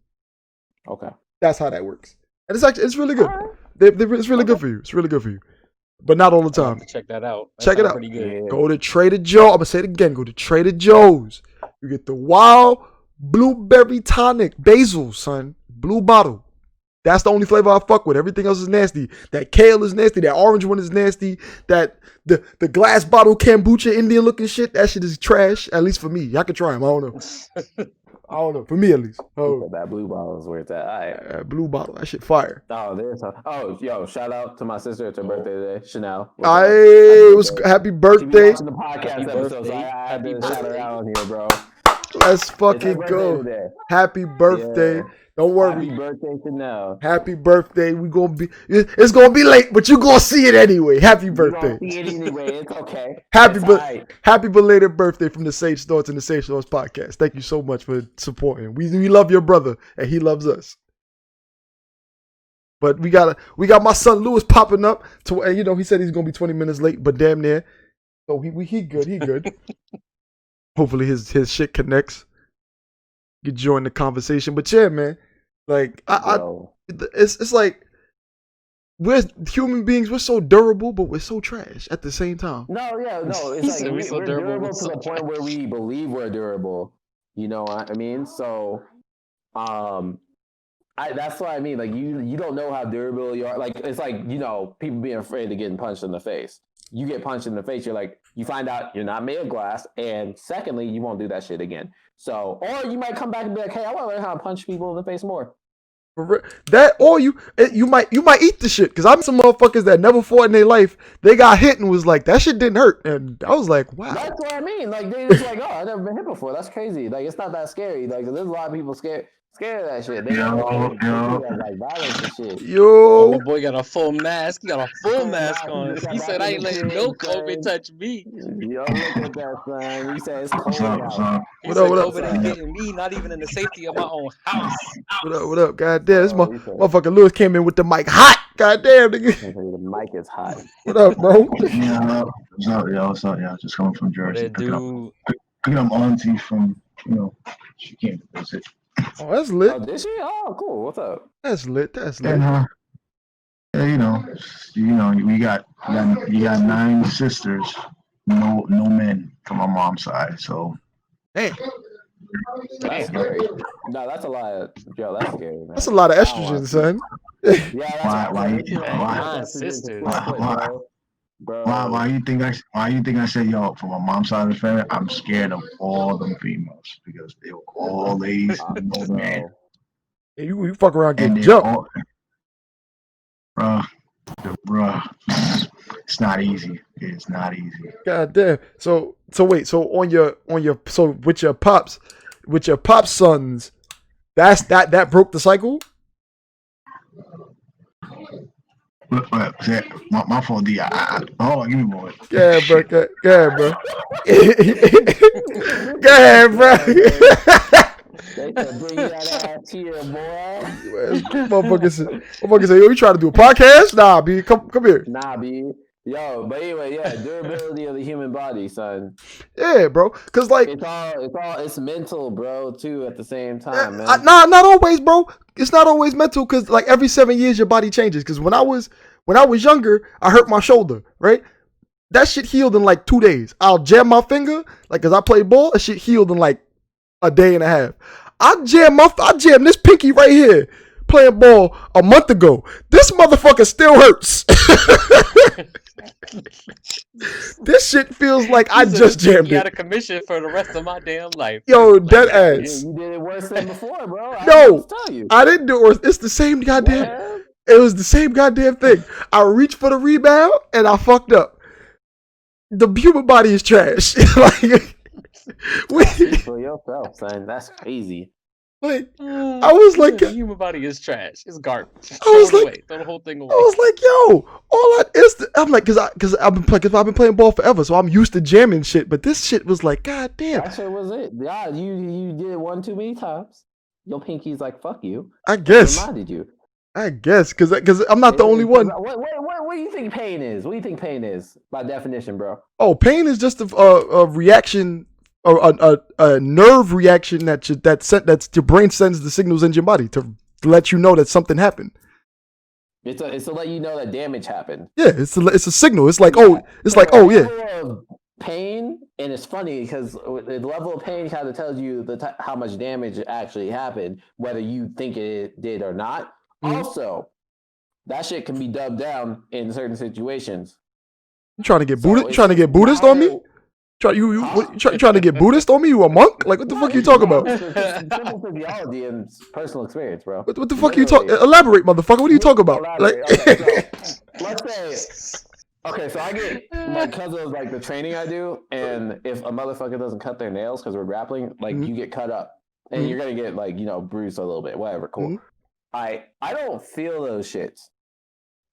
Okay, that's how that works, and it's really good. It's really good for you. It's really good for you, but not all the time. Check that out. Check it out. Pretty good. Yeah. Go to Trader Joe's. I'm gonna say it again. Go to Trader Joe's. You get the wild blueberry tonic, basil, son, blue bottle. That's the only flavor I fuck with. Everything else is nasty. That kale is nasty. That orange one is nasty. That the glass bottle kombucha Indian looking shit. That shit is trash. At least for me. Y'all can try them. I don't know. I don't know. For me at least. Oh, that blue bottle is where it's at. All right. Blue bottle. That shit fire. Yo, shout out to my sister. It's her birthday today, Chanel. It was happy birthday. Watching the podcast episode, so I had to shout her out on here, bro. Let's fucking go. Happy birthday. Yeah. Don't worry. Happy birthday, Chanel. Happy birthday. It's gonna be late, but you gonna see it anyway. Happy birthday. You see it anyway. It's okay. Happy belated birthday from the Sage Thoughts and the Sage Thoughts podcast. Thank you so much for supporting. We love your brother and he loves us. But we got my son Lewis popping up and he said he's gonna be 20 minutes late, but damn near. So he good. Hopefully his shit connects. You join the conversation. But yeah, man. Like it's like we're human beings, we're so durable, but we're so trash at the same time. No, it's like we're durable to the point where we believe we're durable. You know what I mean? So that's what I mean. Like you don't know how durable you are. Like it's like, people being afraid of getting punched in the face. You get punched in the face, you find out you're not made of glass, and secondly, you won't do that shit again. So, or you might come back and be like, hey, I want to learn how to punch people in the face more. That, or you might eat the shit. Cause I'm some motherfuckers that never fought in their life. They got hit and was like, that shit didn't hurt. And I was like, wow. That's what I mean. Like they just like, oh, I've never been hit before. That's crazy. Like it's not that scary. Like there's a lot of people scared of that shit. They like violence and shit. Yo, my boy got a full mask. He got a full mask on. He said, I ain't letting no COVID touch me. Yo, look at that, son. He said it's cold out. He said COVID ain't getting me, not even in the safety of my own house. What up? God damn, this motherfucker Lewis came in with the mic hot. God damn, nigga. The mic is hot. What up, bro? What's up, y'all? Just coming from Jersey. Picking up my auntie from, she came to visit. Oh, that's lit. Oh, did she? Oh, cool. What's up? That's lit. And, we got 9 sisters, no men from my mom's side. So, hey, that's scary. No, that's a lot. That's scary, man. That's a lot of estrogen, son. Yeah, why you think I said, yo, from my mom's side of the family, I'm scared of all them females because they were all ladies, no man. You fuck around getting jumped. Bruh, it's not easy. It's not easy. God damn. So wait, so with your pops sons, that broke the cycle? My fault, D. Oh, give me a moment. Yeah, bro. Go ahead, bro. They can bring that ass here, boy. Motherfucker say, yo, you trying to do a podcast? Nah, B, come here. Nah, B. Yo, but anyway, durability of the human body, son. Yeah, bro. Cause like it's mental, bro, too, at the same time, man. Not always, bro. It's not always mental, cause like every 7 years your body changes. Cause when I was younger, I hurt my shoulder, right? That shit healed in like 2 days. I'll jam my finger, like cause I play ball, that shit healed in like a day and a half. I jam this pinky right here. playing ball a month ago. This motherfucker still hurts. This shit feels like I just jammed you it. got a commission for the rest of my damn life. Yo, dead ass. You did it worse than before, bro. No, I didn't do it. It's the same goddamn. Yeah. It was the same goddamn thing. I reached for the rebound and I fucked up. The human body is trash. Like, for yourself, son. That's crazy. Like, I was like, the human body is trash. It's garbage. I was like, away. Throw the whole thing away. I was like, yo, I'm like, cause I've been playing ball forever, so I'm used to jamming shit. But this shit was like, god damn. That shit was it. Yeah, you did it one too many times. Your pinky's like, fuck you. I guess. Reminded you. I guess, cause I'm not the only one. What do you think pain is? What do you think pain is by definition, bro? Oh, pain is just a reaction, or a nerve reaction that your brain sends the signals in your body to let you know that something happened. It's to let you know that damage happened. Yeah, it's a signal. It's like yeah. Pain, and it's funny because the level of pain kind of tells you how much damage actually happened, whether you think it did or not. Mm-hmm. Also, that shit can be dubbed down in certain situations. You trying to get Buddhist? Trying to get Buddhist on me? Trying to get Buddhist on me? You a monk? Like, what the fuck are you talking about? Simple physiology and personal experience, bro. What the fuck are you talking? Elaborate, motherfucker. What are you talking about? Like, okay, so, let's say. Okay, so I get, like, because of, like, the training I do, and if a motherfucker doesn't cut their nails because we're grappling, like, you get cut up, and you're going to get, like, bruised a little bit, whatever, cool. I don't feel those shits,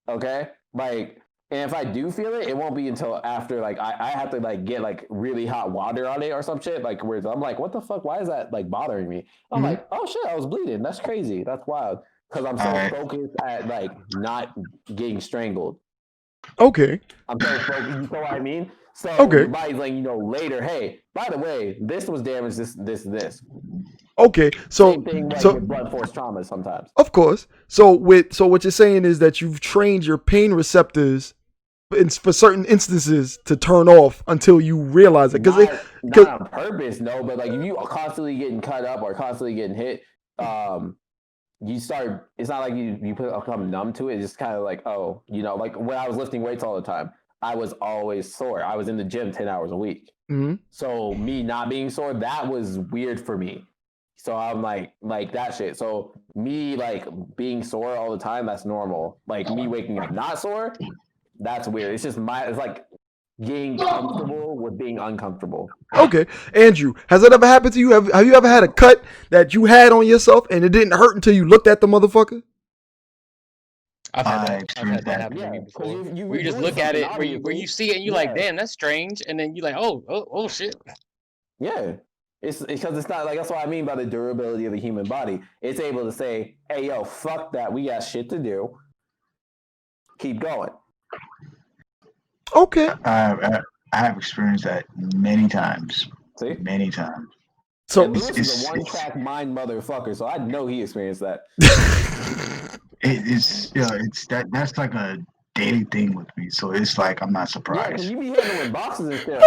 okay? Like, and if I do feel it, it won't be until after, like, I have to, like, get, like, really hot water on it or some shit, like, where I'm like, what the fuck, why is that, like, bothering me? I'm like, oh, shit, I was bleeding, that's crazy, that's wild, because I'm so focused at, like, not getting strangled. Okay. I'm so focused, you know what I mean? So your body's letting you know later, hey, by the way, this was damaged, this. Okay, so same thing like with blunt force trauma sometimes. Of course. So what you're saying is that you've trained your pain receptors for certain instances to turn off until you realize it. Not on purpose, no, but like if you are constantly getting cut up or constantly getting hit, you start. It's not like you become numb to it. It's just kind of like, oh, like when I was lifting weights all the time, I was always sore. I was in the gym 10 hours a week. Mm-hmm. So me not being sore, that was weird for me. So I'm like that shit. So me like being sore all the time, that's normal. Like me waking up not sore, that's weird. It's just it's like getting comfortable with being uncomfortable. Okay, Andrew, has that ever happened to you? Have you ever had a cut that you had on yourself and it didn't hurt until you looked at the motherfucker? I've had that happen to me before. Where you just look at it, where you see it, and you're like, damn, that's strange, and then you're like, oh shit. Yeah. It's because it's not like, that's what I mean by the durability of the human body. It's able to say, hey, yo, fuck that. We got shit to do. Keep going. Okay. I have experienced that many times. See? Many times. So Lewis is a one-track mind motherfucker, so I know he experienced that. That's like a daily thing with me. So it's like I'm not surprised. Yeah, you be handling boxes and stuff.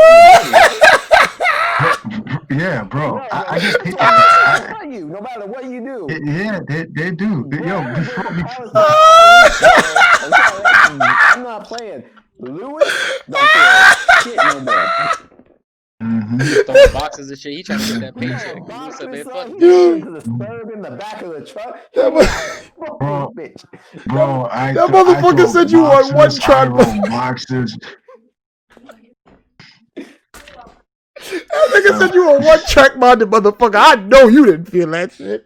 Yeah, bro. No, I just hit you, no matter what you do. Yeah, they do. I'm not playing. Lewis don't feel shit no more. Throwing boxes and shit. He trying to get that paycheck. In the back of the truck. Bro, that motherfucker said you want one truck. Boxes. That nigga said you were one-track minded motherfucker. I know you didn't feel that shit.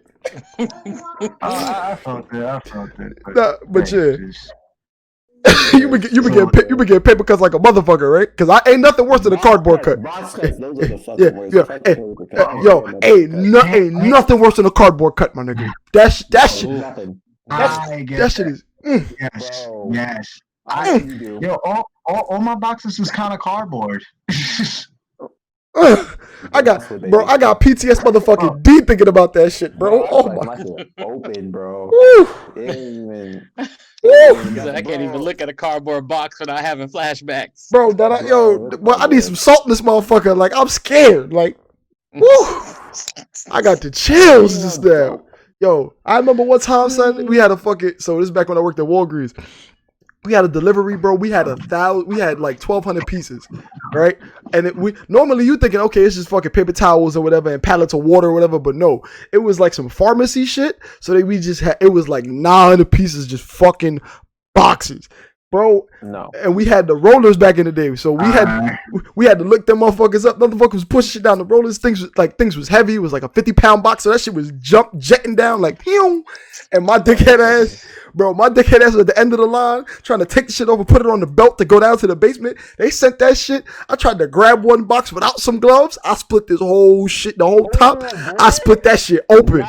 I felt it. But yeah. you been getting paper cuts like a motherfucker, right? Because I ain't nothing worse than a cardboard cut. Ain't nothing worse than a cardboard cut, my nigga. That shit is. Yes. All my boxes was kind of cardboard. I got PTS motherfucking D thinking about that shit, bro. Oh my. Open, bro. I can't even look at a cardboard box without having flashbacks. Bro, I need some salt in this motherfucker. Like, I'm scared. Like, woo. I got the chills just now. Yo, I remember one time, son, we had a fucking. So this is back when I worked at Walgreens. We had a delivery, bro. We had like 1,200 pieces, right? And we normally you thinking, okay, it's just fucking paper towels or whatever and pallets of water or whatever, but no, it was like some pharmacy shit. So we just had, it was like 900 pieces, just fucking boxes, bro. No. And we had the rollers back in the day, so we had to look them motherfuckers up. Motherfuckers was pushing shit down the rollers. Things was heavy. It was like a 50-pound box, so that shit was jetting down like pew. And my dickhead ass was at the end of the line trying to take the shit over, put it on the belt to go down to the basement. They sent that shit. I tried to grab one box without some gloves. I split this whole shit, the whole top. I split that shit open.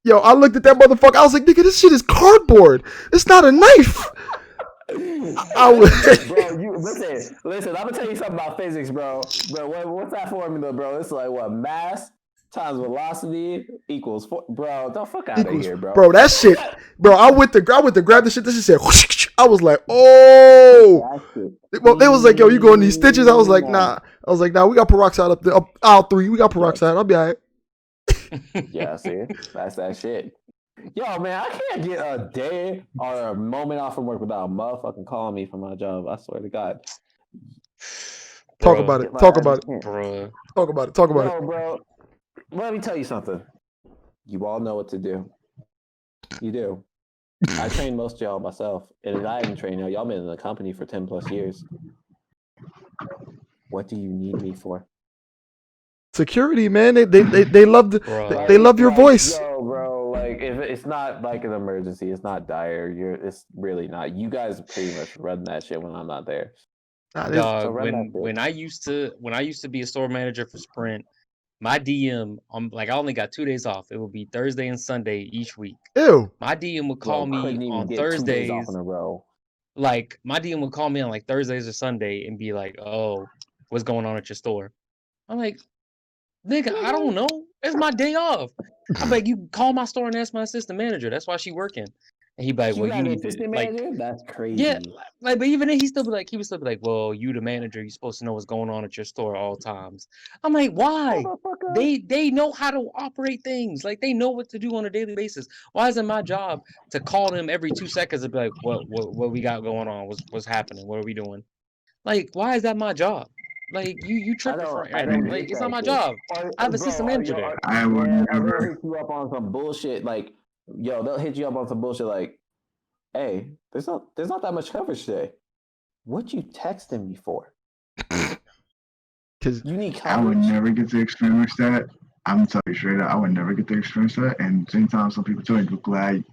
Yo, I looked at that motherfucker. I was like, nigga, this shit is cardboard. It's not a knife. I was, bro. You listen. I'm gonna tell you something about physics, bro. What's that formula, bro? It's like what, mass times velocity equals bro. Don't fuck out of here, bro. Bro, that shit, bro. I went to grab the shit. This shit said, whoosh. I was like, oh. Well, they was like, yo, you going these stitches? I was like, nah. We got peroxide up there, up aisle 3. We got peroxide. I'll be alright. Yeah, see, that's that shit. Yo, man, I can't get a day or a moment off from work without a motherfucking calling me from my job. I swear to God. Talk about it. Bro. Bro. Let me tell you something. You all know what to do. You do. I trained most of y'all myself, and I haven't trained y'all. Y'all been in the company for 10 plus years. What do you need me for? Security, man. They love they love your voice. Yo, bro, like if it's not like an emergency, it's not dire. It's really not. You guys pretty much run that shit when I'm not there. Dog, when I used to be a store manager for Sprint, my DM, I only got 2 days off. It would be Thursday and Sunday each week. Ew. My DM would call me on Thursdays. 2 days off in a row. Like my DM would call me on like Thursdays or Sunday and be like, "Oh, what's going on at your store?" I'm like, "Nigga, I don't know. It's my day off." I'm like, "You call my store and ask my assistant manager. That's why she working." And he'd be like, "Well, you need to like." That's crazy. Yeah, like, but even then, he would still be like, "Well, you the manager. You're supposed to know what's going on at your store at all times." I'm like, "Why? They know how to operate things. Like they know what to do on a daily basis. Why isn't my job to call them every 2 seconds and be like, what we got going on? What's happening? What are we doing? Like, why is that my job? Like you tripping for like it's not my job. I have a system manager there. I would never hit you up on some bullshit like, yo, they'll hit you up on some bullshit like, hey, there's not that much coverage today. What you texting me for? Because you need coverage. I would never get to experience that. I'm gonna tell you straight up, I would never get to experience that. And same time, some people tell me, glad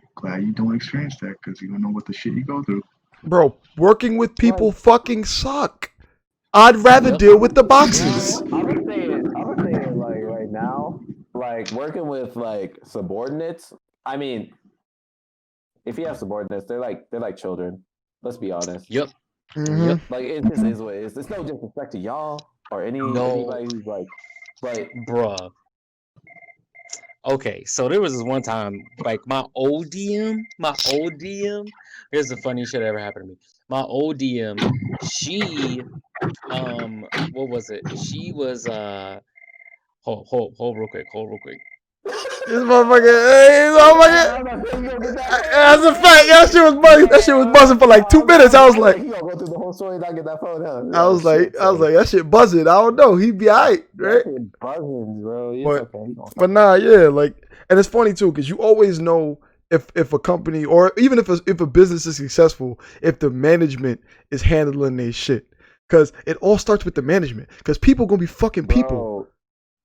you don't experience that because you don't know what the shit you go through. Bro, working with people fucking suck. I'd rather deal with the boxes. I'm gonna say it like right now, like working with like subordinates. I mean, if you have subordinates, they're like children. Let's be honest. Yep. Mm-hmm. Yep. Like it just is what it is. It's no disrespect to y'all or anybody who's like, but bruh. Okay, so there was this one time, like my old DM. Here's the funniest shit that ever happened to me. My old DM, she, what was it? She was, hold real quick. This motherfucker, that's a fact. That shit was buzzing. That shit was buzzing for like 2 minutes. I was like, you gonna go through the whole story and not get that phone out. I was like, that shit buzzing. I don't know. He'd be alright, right? That shit buzzing, bro. But nah, yeah, like, and it's funny too, because you always know if a company or even if a business is successful, if the management is handling their shit, because it all starts with the management. Because people gonna be fucking people. Bro.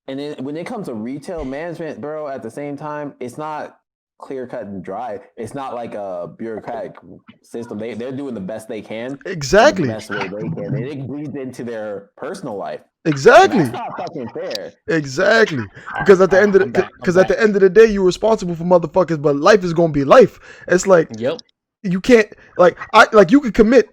And then when it comes to retail management, bro, at the same time, it's not clear cut and dry. It's not like a bureaucratic system. They're doing the best they can. Exactly. The best way they can. And it bleeds into their personal life. Exactly. And that's not fucking fair. Exactly. Because at the end of the day, you're responsible for motherfuckers, but life is gonna be life. It's like, yep. You can't you could commit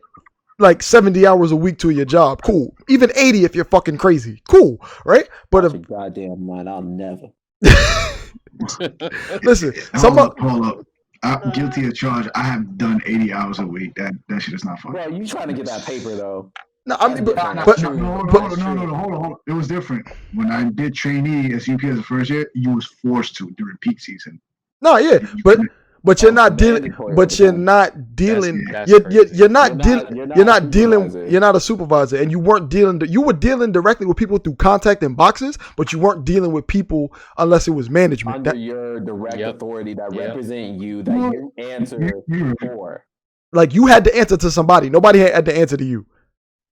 like 70 hours a week to your job. Cool. Even 80 if you're fucking crazy. Cool. Right? But if goddamn mind, I'll never. Listen, hold up. I'm guilty of charge. I have done 80 hours a week. That shit is not funny. Bro, you trying to get that paper though. No, I mean, no, hold on. It was different. When I did trainee as UPS the first year, you was forced to during peak season. No, yeah, but you're not dealing. But you're not dealing. You're not dealing. You're not a supervisor, and you weren't dealing. You were dealing directly with people through contact and boxes, but you weren't dealing with people unless it was management. Under your direct authority that represent you, that you answer for. Like you had to answer to somebody. Nobody had to answer to you.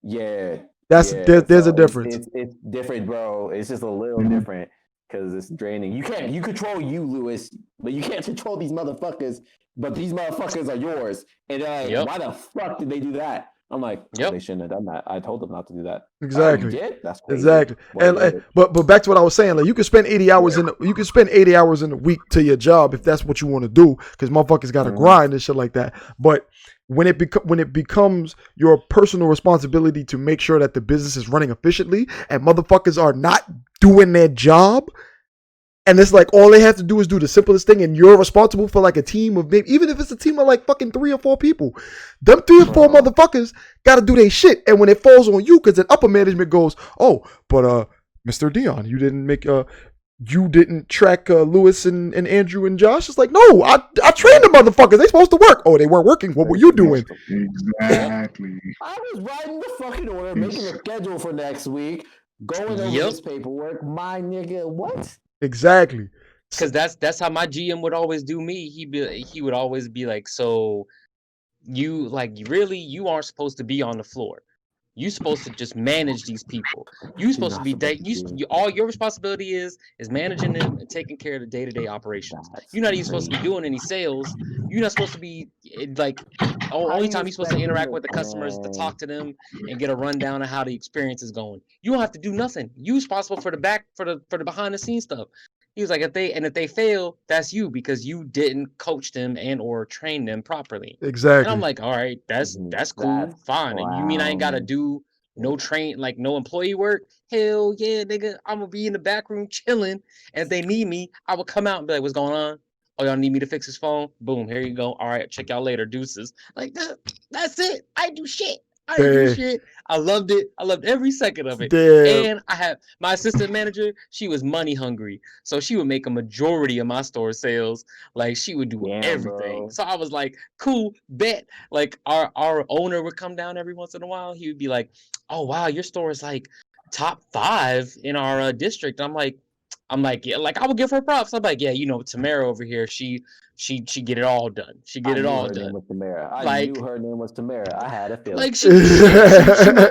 Yeah, there's a difference. It's different, bro. It's just a little different. Because it's draining. You control you, Lewis, but you can't control these motherfuckers. But these motherfuckers are yours. And why the fuck did they do that? I'm like, they shouldn't have done that. I told them not to do that. Exactly. Did? That's crazy. Exactly. And but back to what I was saying, like you can spend 80 hours in the week to your job if that's what you want to do, because motherfuckers got to grind and shit like that. But when it becomes your personal responsibility to make sure that the business is running efficiently and motherfuckers are not doing their job, and it's like all they have to do is do the simplest thing, and you're responsible for like a team of maybe, even if it's a team of like fucking 3 or 4 people, them 3 or 4 motherfuckers got to do their shit. And when it falls on you, because then upper management goes, oh, but Mr. Dion, you didn't track Lewis and Andrew and Josh. It's like, no, I trained the motherfuckers. They supposed to work. Oh, they weren't working. What were you doing? Exactly. I was writing the fucking order, making a schedule for next week, going over this paperwork. My nigga, what? Exactly. Because that's how my GM would always do me. He would always be like, so you aren't supposed to be on the floor. You're supposed to just manage these people. You're supposed to be all your responsibility is managing them and taking care of the day-to-day operations. You're not even supposed to be doing any sales. You're not supposed to be like only time you're supposed to interact with the customers to talk to them and get a rundown of how the experience is going. You don't have to do nothing. You're responsible for the behind the scenes stuff. He was like, if they fail, that's you, because you didn't coach them and or train them properly. Exactly. And I'm like, all right, that's cool, fine. Wow. And you mean I ain't gotta do no employee work? Hell yeah, nigga. I'm gonna be in the back room chilling. And if they need me, I will come out and be like, what's going on? Oh, y'all need me to fix his phone? Boom, here you go. All right, check y'all later. Deuces. Like that's it. I do shit. I loved it. I loved every second of it. And I had my assistant manager. She was money hungry, so she would make a majority of my store sales. Like she would do everything. Bro. So I was like, cool, bet. Like our owner would come down every once in a while. He would be like, oh wow, your store is like top 5 in our district. I'm like, yeah, like I would give her props. I'm like, yeah, Tamara over here, she get it all done. She get it all done. I knew her name was Tamara. I had a feeling.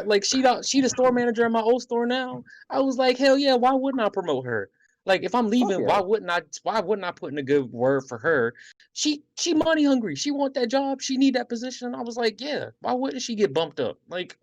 Like she the store manager in my old store now. I was like, hell yeah, why wouldn't I promote her? Like if I'm leaving, why wouldn't I put in a good word for her? She money hungry. She want that job. She need that position. I was like, yeah, why wouldn't she get bumped up? Like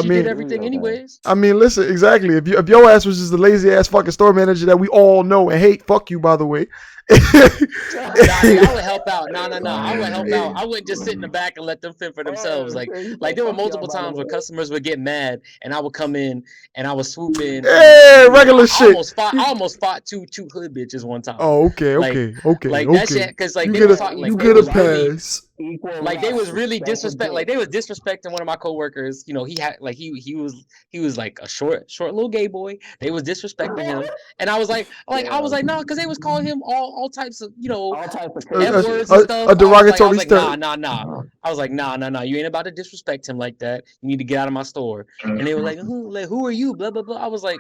she did everything anyways. I mean, listen, exactly. If your ass was just the lazy ass fucking store manager that we all know and hate, fuck you, by the way. I would help out. No. I would help out. I wouldn't just sit in the back and let them fend for themselves. Like there were multiple times where customers would get mad and I would come in and I would swoop in. Hey, regular shit. I almost fought two hood bitches one time. Oh, okay. That shit, because like you get a pass. Like they was really disrespect. Like they was disrespecting one of my coworkers. He had like he was like a short little gay boy. They was disrespecting him, and I was like no, because they was calling him all types of F words and stuff. A derogatory term. Nah. I was like nah. You ain't about to disrespect him like that. You need to get out of my store. And they were like, who are you? Blah blah blah. I was like,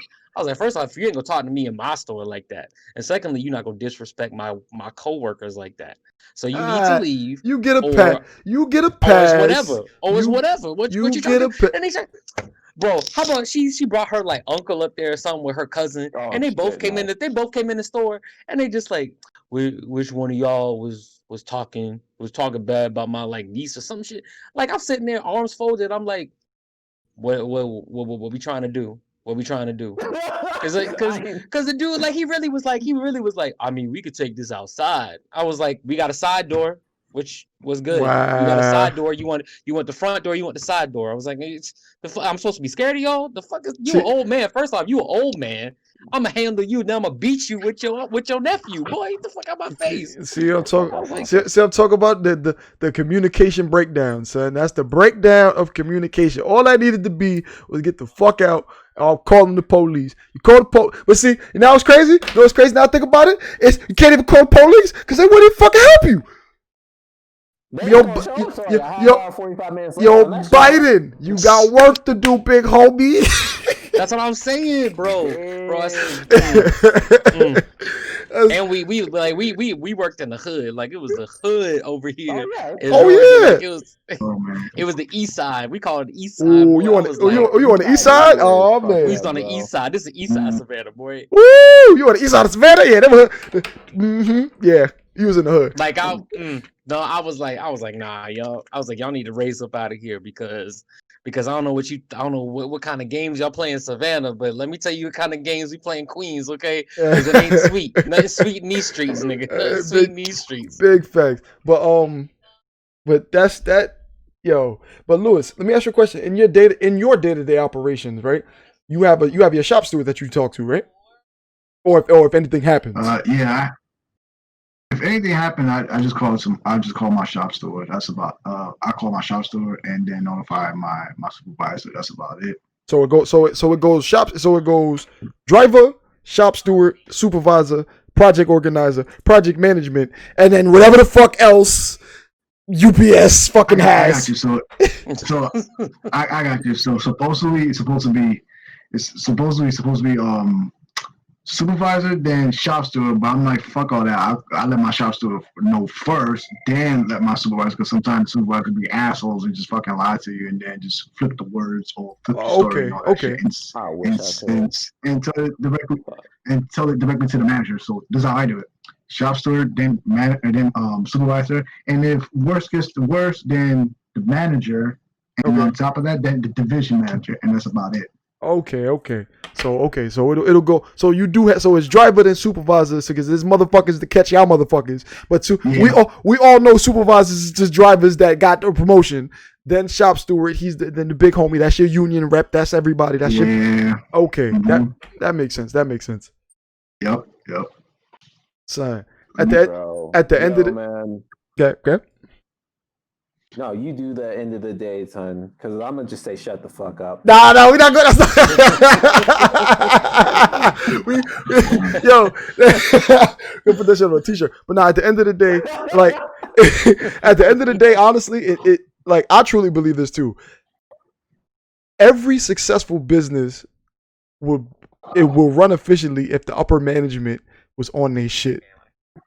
first off, you ain't gonna talk to me in my store like that. And secondly, you're not gonna disrespect my coworkers like that. So you need to leave. You get a pass. You get a pass. It's whatever. What you get a pass. And they said, bro, how about she brought her like uncle up there or something with her cousin, and they both came in the store, and they just like, which one of y'all was talking bad about my like niece or some shit. Like I'm sitting there, arms folded. I'm like, what we trying to do? What we trying to do? Because the dude, like he really was like, I mean, we could take this outside. I was like, we got a side door. which was good. Wow. You got a side door. You want the front door. You want the side door. I was like, I'm supposed to be scared of y'all. The fuck is you an old man? First off, you an old man. I'm gonna handle you. Now I'm gonna beat you with your nephew, boy. Get the fuck out my face. See, I'm talking. See, I'm talking about the communication breakdown, son. That's the breakdown of communication. All I needed to be was get the fuck out. I'll call them the police. You call the police, but see, you know what's crazy? You know what's crazy? Now I think about it, is you can't even call the police because they wouldn't fucking help you. Yo, Biden, you got work to do, big homie. That's what I'm saying, bro. And we worked in the hood, like it was the hood over here. Like it was the east side. We call it the east side. Ooh, you on the east side? Oh man, we was on the east side. This is the east side of Savannah, boy. Woo, you on the east side of Savannah? Yeah, yeah. He was in the hood. Like I was like, nah, y'all. I was like, y'all need to raise up out of here because I don't know what kind of games y'all play in Savannah, but let me tell you what kind of games we play in Queens, okay? Because it ain't sweet. Nothing sweet in these streets, nigga. Nothing sweet in these streets. Big facts. But that's that, yo. But Lewis, let me ask you a question. In your day-to-day operations, right? You have your shop steward that you talk to, right? Or if anything happens. Yeah. If anything happened, I just call my shop steward. That's about I call my shop steward and then notify my supervisor. That's about it. So it goes driver, shop steward, supervisor, project organizer, project management, and then whatever the fuck else UPS fucking has. I got you. So I got you. So supposedly it's supposed to be supervisor, then shop steward, but I'm like, fuck all that. I let my shop steward know first, then let my supervisor, because sometimes supervisors can be assholes and just fucking lie to you and then just flip the words or flip the story and all that shit. And tell it directly to the manager. So this is how I do it. Shop steward, then supervisor, and if worst gets to worst, then the manager, and on top of that, then the division manager, and that's about it. Okay. So it'll go. So you do have. So it's driver then supervisors because there's motherfuckers to catch y'all motherfuckers. But we all know supervisors is just drivers that got the promotion. Then shop steward, he's then the big homie. That's your union rep. That's everybody. That's your. Okay, that makes sense. Yep. So at the end of the man. Okay. No, you do the end of the day, son. Because I'm gonna just say, shut the fuck up. No, we're not good. Yo, we'll put that shit on a t-shirt. But now, at the end of the day, honestly, it like I truly believe this too. Every successful business will run efficiently if the upper management was on their shit.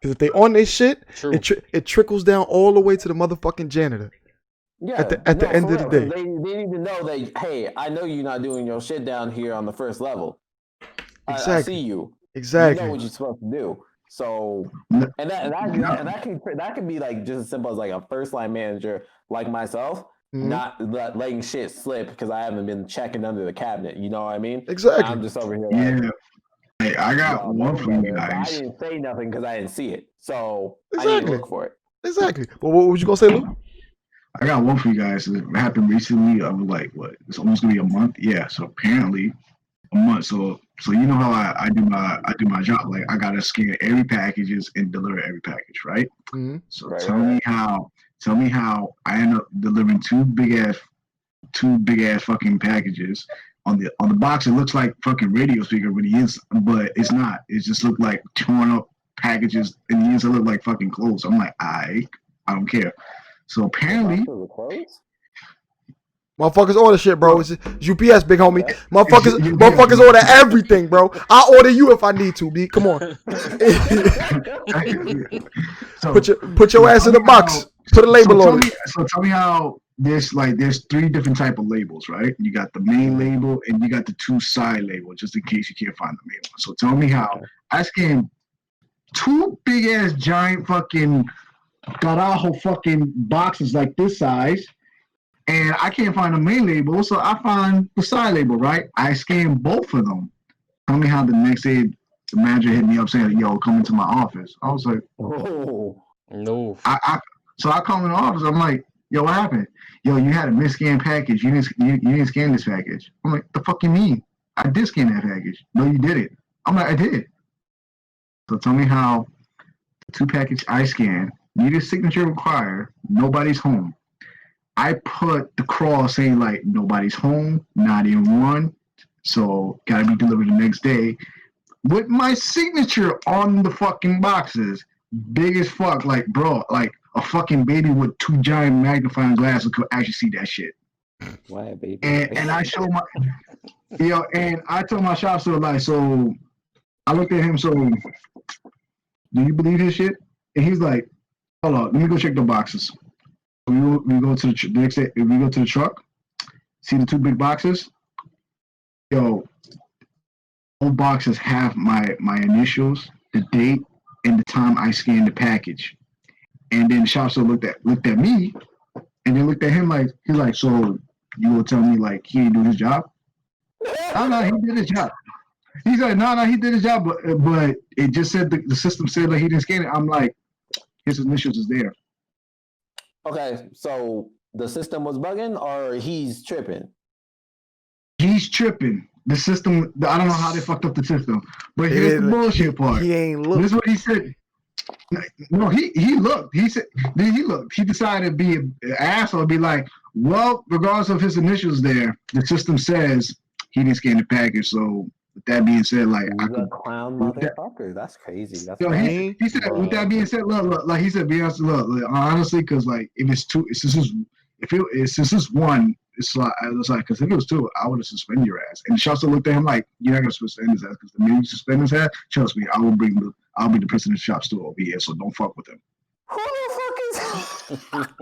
Because if they on their shit, it trickles down all the way to the motherfucking janitor. Yeah. At the end of the day, they need to know that. Hey, I know you're not doing your shit down here on the first level. Exactly. I see you. Exactly. You know what you're supposed to do. So, and that can be like just as simple as like a first line manager like myself, not letting shit slip because I haven't been checking under the cabinet. You know what I mean? Exactly. I'm just over here. Yeah. Hey, I got one for you guys. I didn't say nothing because I didn't see it. So exactly. I need to look for it. Exactly. Well, what was you gonna say, Lou? I got one for you guys. It happened recently. I was like, what? It's almost gonna be a month. Yeah. So apparently, a month. So you know how I do my job. Like I gotta scan every packages and deliver every package, right? Mm-hmm. So tell me how I end up delivering two big ass fucking packages. On the box, it looks like fucking radio speaker, but but it's not. It just looked like torn up packages, and the inside look like fucking clothes. I'm like, I don't care. So apparently, motherfuckers order shit, bro. It's UPS, big homie. Motherfuckers order everything, bro. I'll order you if I need to, B. Come on. So, put your ass in the box. Put a label on it. So tell me how there's three different type of labels, right? You got the main label and you got the two side labels, just in case you can't find the main one. So tell me how I scanned two big ass giant fucking carajo fucking boxes like this size, and I can't find the main label, so I find the side label, right? I scanned both of them. Tell me how the next day the manager hit me up saying, "Yo, come into my office." I was like, "Oh no." So I call in the office. I'm like, yo, what happened? Yo, you had a misscanned package. You didn't scan this package. I'm like, the fuck you mean? I did scan that package. No, you didn't. I'm like, I did. So tell me how the 2 package I scanned, needed signature required, nobody's home. I put the cross saying like nobody's home, not in one, so gotta be delivered the next day, with my signature on the fucking boxes, big as fuck, like bro, like a fucking baby with 2 giant magnifying glasses could actually see that shit. Why, baby? And I showed my, and I told my shop steward like, so I looked at him, so do you believe his shit? And he's like, hold on, let me go check the boxes. We go to the next day. We go to the truck, see the 2 big boxes. Yo, all boxes have my initials, the date, and the time I scanned the package. And then the shop steward looked at me, and then looked at him like he's like, so you gonna tell me like he didn't do his job? No, he did his job. He's like, no, he did his job, but it just said the system said like he didn't scan it. I'm like, his initials is there. Okay, so the system was bugging, or he's tripping? He's tripping. The system, I don't know how they fucked up the system, but here's the bullshit part. He ain't looked. This is what he said. No, he looked. He said he looked. He decided to be an asshole, be like, well, regardless of his initials there, the system says he didn't scan the package. So with that being said, like I could clown motherfucker. That's crazy. That's he said. With that being said, look, like he said, be honest, look, honestly, because like if it's 2, since it's 1, it's like because if it was 2, I would have suspended your ass. And Shasta looked at him like, you're not gonna suspend his ass because the minute you suspend his ass, trust me, I'll be the person in the shop store over here. So don't fuck with him. Who the fuck is?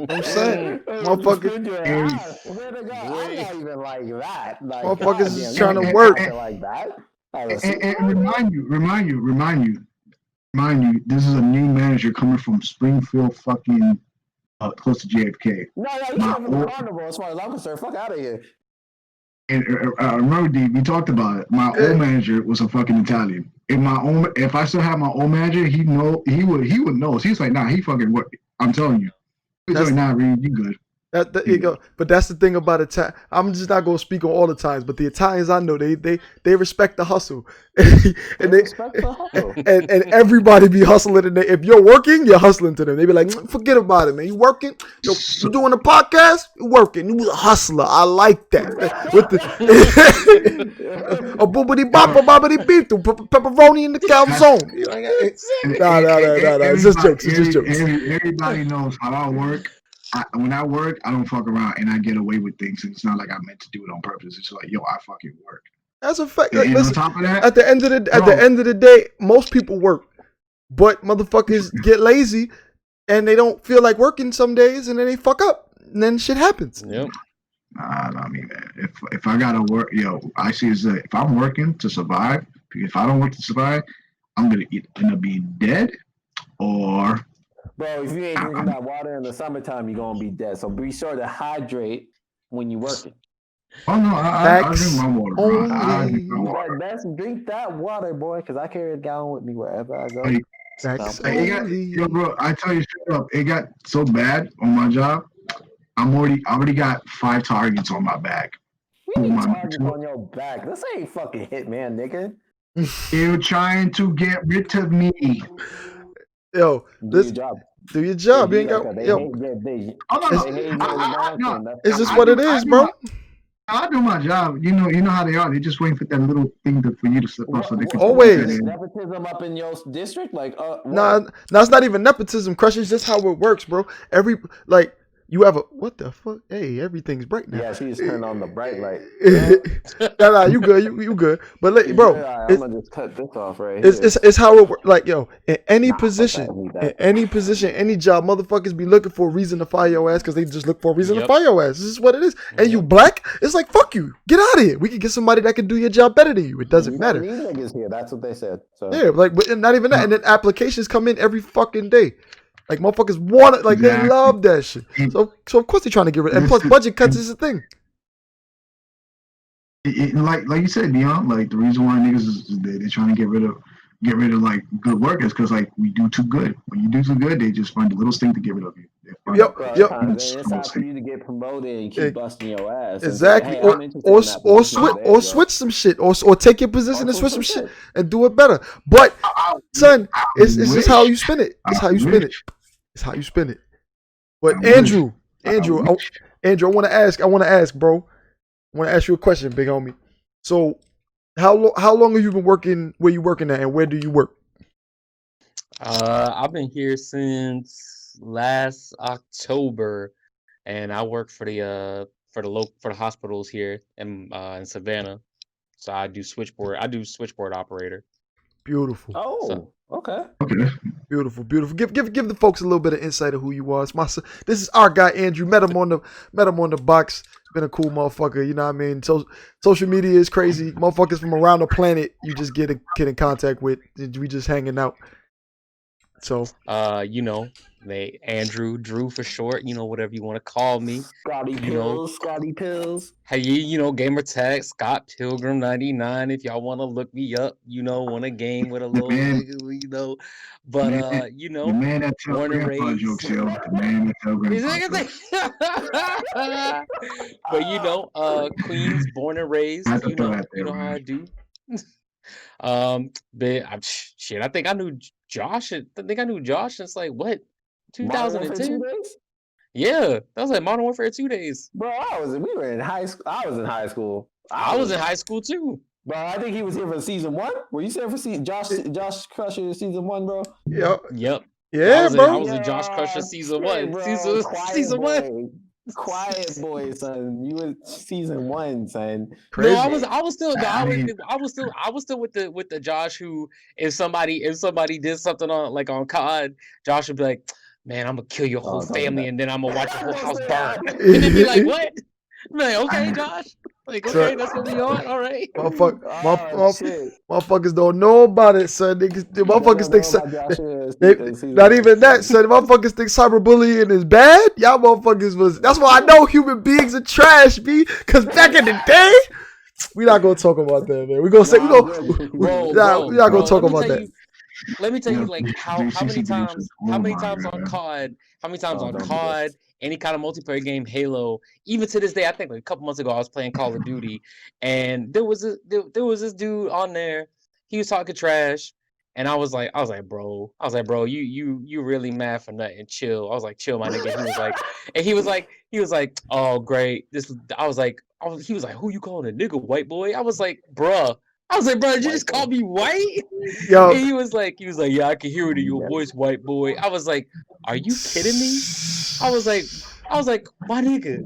I'm saying, motherfucker. I'm not even like that. Like, motherfuckers is trying to work like that. And remind you, this is a new manager coming from Springfield, fucking close to JFK. No, he's not from the carnival as far as I'm concerned. Fuck out of here. And remember, D, we talked about it. My old manager was a fucking Italian. If I still have my old manager, he would know. He's like, nah, he fucking work. I'm telling you. He's like, nah, Reed, you good. You go. But that's the thing about Italian. I'm just not gonna speak on all the times, but the Italians I know, they respect the hustle, and they respect the hustle. And everybody be hustling. And if you're working, you're hustling to them. They be like, forget about it, man. You working? You doing a podcast? You working? You a hustler? I like that. With the a boobity bop, a bobbity beep, pepperoni in the calzone. Nah. It's just jokes. Everybody knows how I work. When I work, I don't fuck around and I get away with things. It's not like I meant to do it on purpose. It's like, yo, I fucking work. That's a fact. Like, and listen, on top of that, at the end of the day, most people work, but motherfuckers get lazy and they don't feel like working some days, and then they fuck up, and then shit happens. Yep. I mean, if I gotta work, I see is that if I'm working to survive, if I don't work to survive, I'm gonna end up being dead or. Bro, if you ain't drinking that water in the summertime, you're gonna be dead. So be sure to hydrate when you're working. Oh no, I drink my water, bro. I drink my water. Best drink that water, boy, because I carry a gallon with me wherever I go. Bro, I tell you straight up, it got so bad on my job. I already got 5 targets on my back. Targets on your back. This ain't fucking Hitman, nigga. They were trying to get rid of me. Yo, do your job. Do your job. You ain't got. It's just what it is, bro. I do my job. You know how they are. They just waiting for that little thing for you to slip up so they can. Always. Nepotism up in your district, like nah, it's not even nepotism, Crush. It's just how it works, bro. You have a what the fuck? Hey, everything's bright now. Yeah, she's turned on the bright light. Nah, you good, you good. But bro, I'm gonna just cut this off right here. It's how it works. Like, yo, in any position, any job, motherfuckers be looking for a reason to fire your ass because they just look for a reason to fire your ass. This is what it is. And you black, it's like, fuck you, get out of here. We can get somebody that can do your job better than you. It doesn't matter. Niggas here. That's what they said. So. Yeah, but not even that. And then applications come in every fucking day. Like, motherfuckers want it. Like, they love that shit. So of course they're trying to get rid of it. And plus, budget cuts is a thing. Like you said, Dion, like, the reason why niggas is they're trying to get rid of like good workers because like we do too good. When you do too good, they just find the little thing to get rid of you. Yep. It's time for you to get promoted and keep busting your ass. Exactly. And say, hey, or switch some shit, or take your position and switch some shit and do it better. But son, it's just how you spin it. It's how you spin it. It's how you spin it. But Andrew, I want to ask, bro. I want to ask you a question, big homie. So, how long have you been working? Where you working at, and where do you work? I've been here since last October, and I work for the hospitals here in Savannah. So I do switchboard operator. Beautiful. Oh, so, okay. Beautiful. Give the folks a little bit of insight of who you are. This is our guy Andrew. Met him on the box. Been a cool motherfucker. You know what I mean? So social media is crazy. Motherfuckers from around the planet you just get in contact with. We just hanging out. So Andrew, Drew for short, whatever you want to call me. Scotty Pills. Hey, gamer tag, Scott Pilgrim 99. If y'all want to look me up, want a game with a little nigga, But the man that tells grandpa jokes, yo. The man that tells grandpa jokes. But Queens, born and raised. You know how I do. But I think I knew Josh. Since like what, 2010? Yeah, that was like Modern Warfare 2 days. Bro, we were in high school. I was in high school. I was in high school too. Bro, I think he was here for season 1. Were you there for Josh Crusher season 1, bro? Yep. Yeah, I was in Josh Crusher season 1. Bro, season 1. Quiet boy, son. You were season 1, son. Crazy. No, I was still with the Josh who if somebody did something on COD, Josh would be like, man, I'm gonna kill your whole family and then I'm gonna watch your whole house burn. And then be like, what? I'm like, okay, Josh. Like, okay, that's what we on. All right. Motherfuckers don't know about it, son. Motherfuckers think not even that, son. Motherfuckers think cyberbullying is bad. Y'all motherfuckers was. That's why I know human beings are trash, B. Because back in the day, we not gonna talk about that, man. We gonna say we're not gonna talk about that. Let me tell you, like how many times on COD, any kind of multiplayer game, Halo, even to this day, I think like a couple months ago I was playing Call of Duty, and there was this dude on there. He was talking trash, and I was like, bro, you really mad for nothing? Chill. I was like, chill, my nigga. He was like, oh great. He was like, who you calling a nigga, white boy? I was like, bro, did you just call me white? Yo. And he was like, yeah, I can hear it in your voice, white boy. I was like, are you kidding me? I was like, my nigga,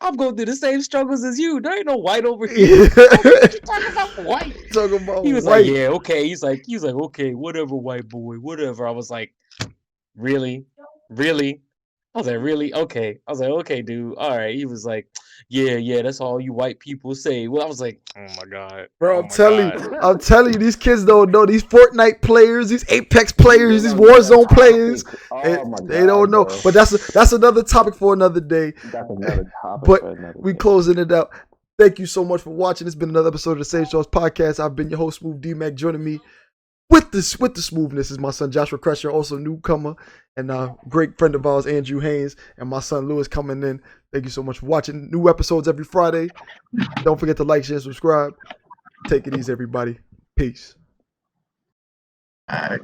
I'm going through the same struggles as you. There ain't no white over here. What you talking about white? He was like, yeah, okay. He's like, okay, whatever, white boy, whatever. I was like, really? I was like, really? Okay. I was like, okay, dude. All right. He was like, yeah, that's all you white people say. Well, I was like, oh my God. Bro, I'm telling you, these kids don't know. These Fortnite players, these Apex players, these Warzone players, they don't know. But that's another topic for another day. That's another topic. But we closing it out. Thank you so much for watching. It's been another episode of the Sage Sauce Podcast. I've been your host, Smooth D-Mac. Joining me with the smoothness is my son Joshua Crusher, also newcomer, and great friend of ours, Andrew Haynes, and my son Lewis coming in. Thank you so much for watching. New episodes every Friday. Don't forget to like, share, and subscribe. Take it easy, everybody. Peace. All right.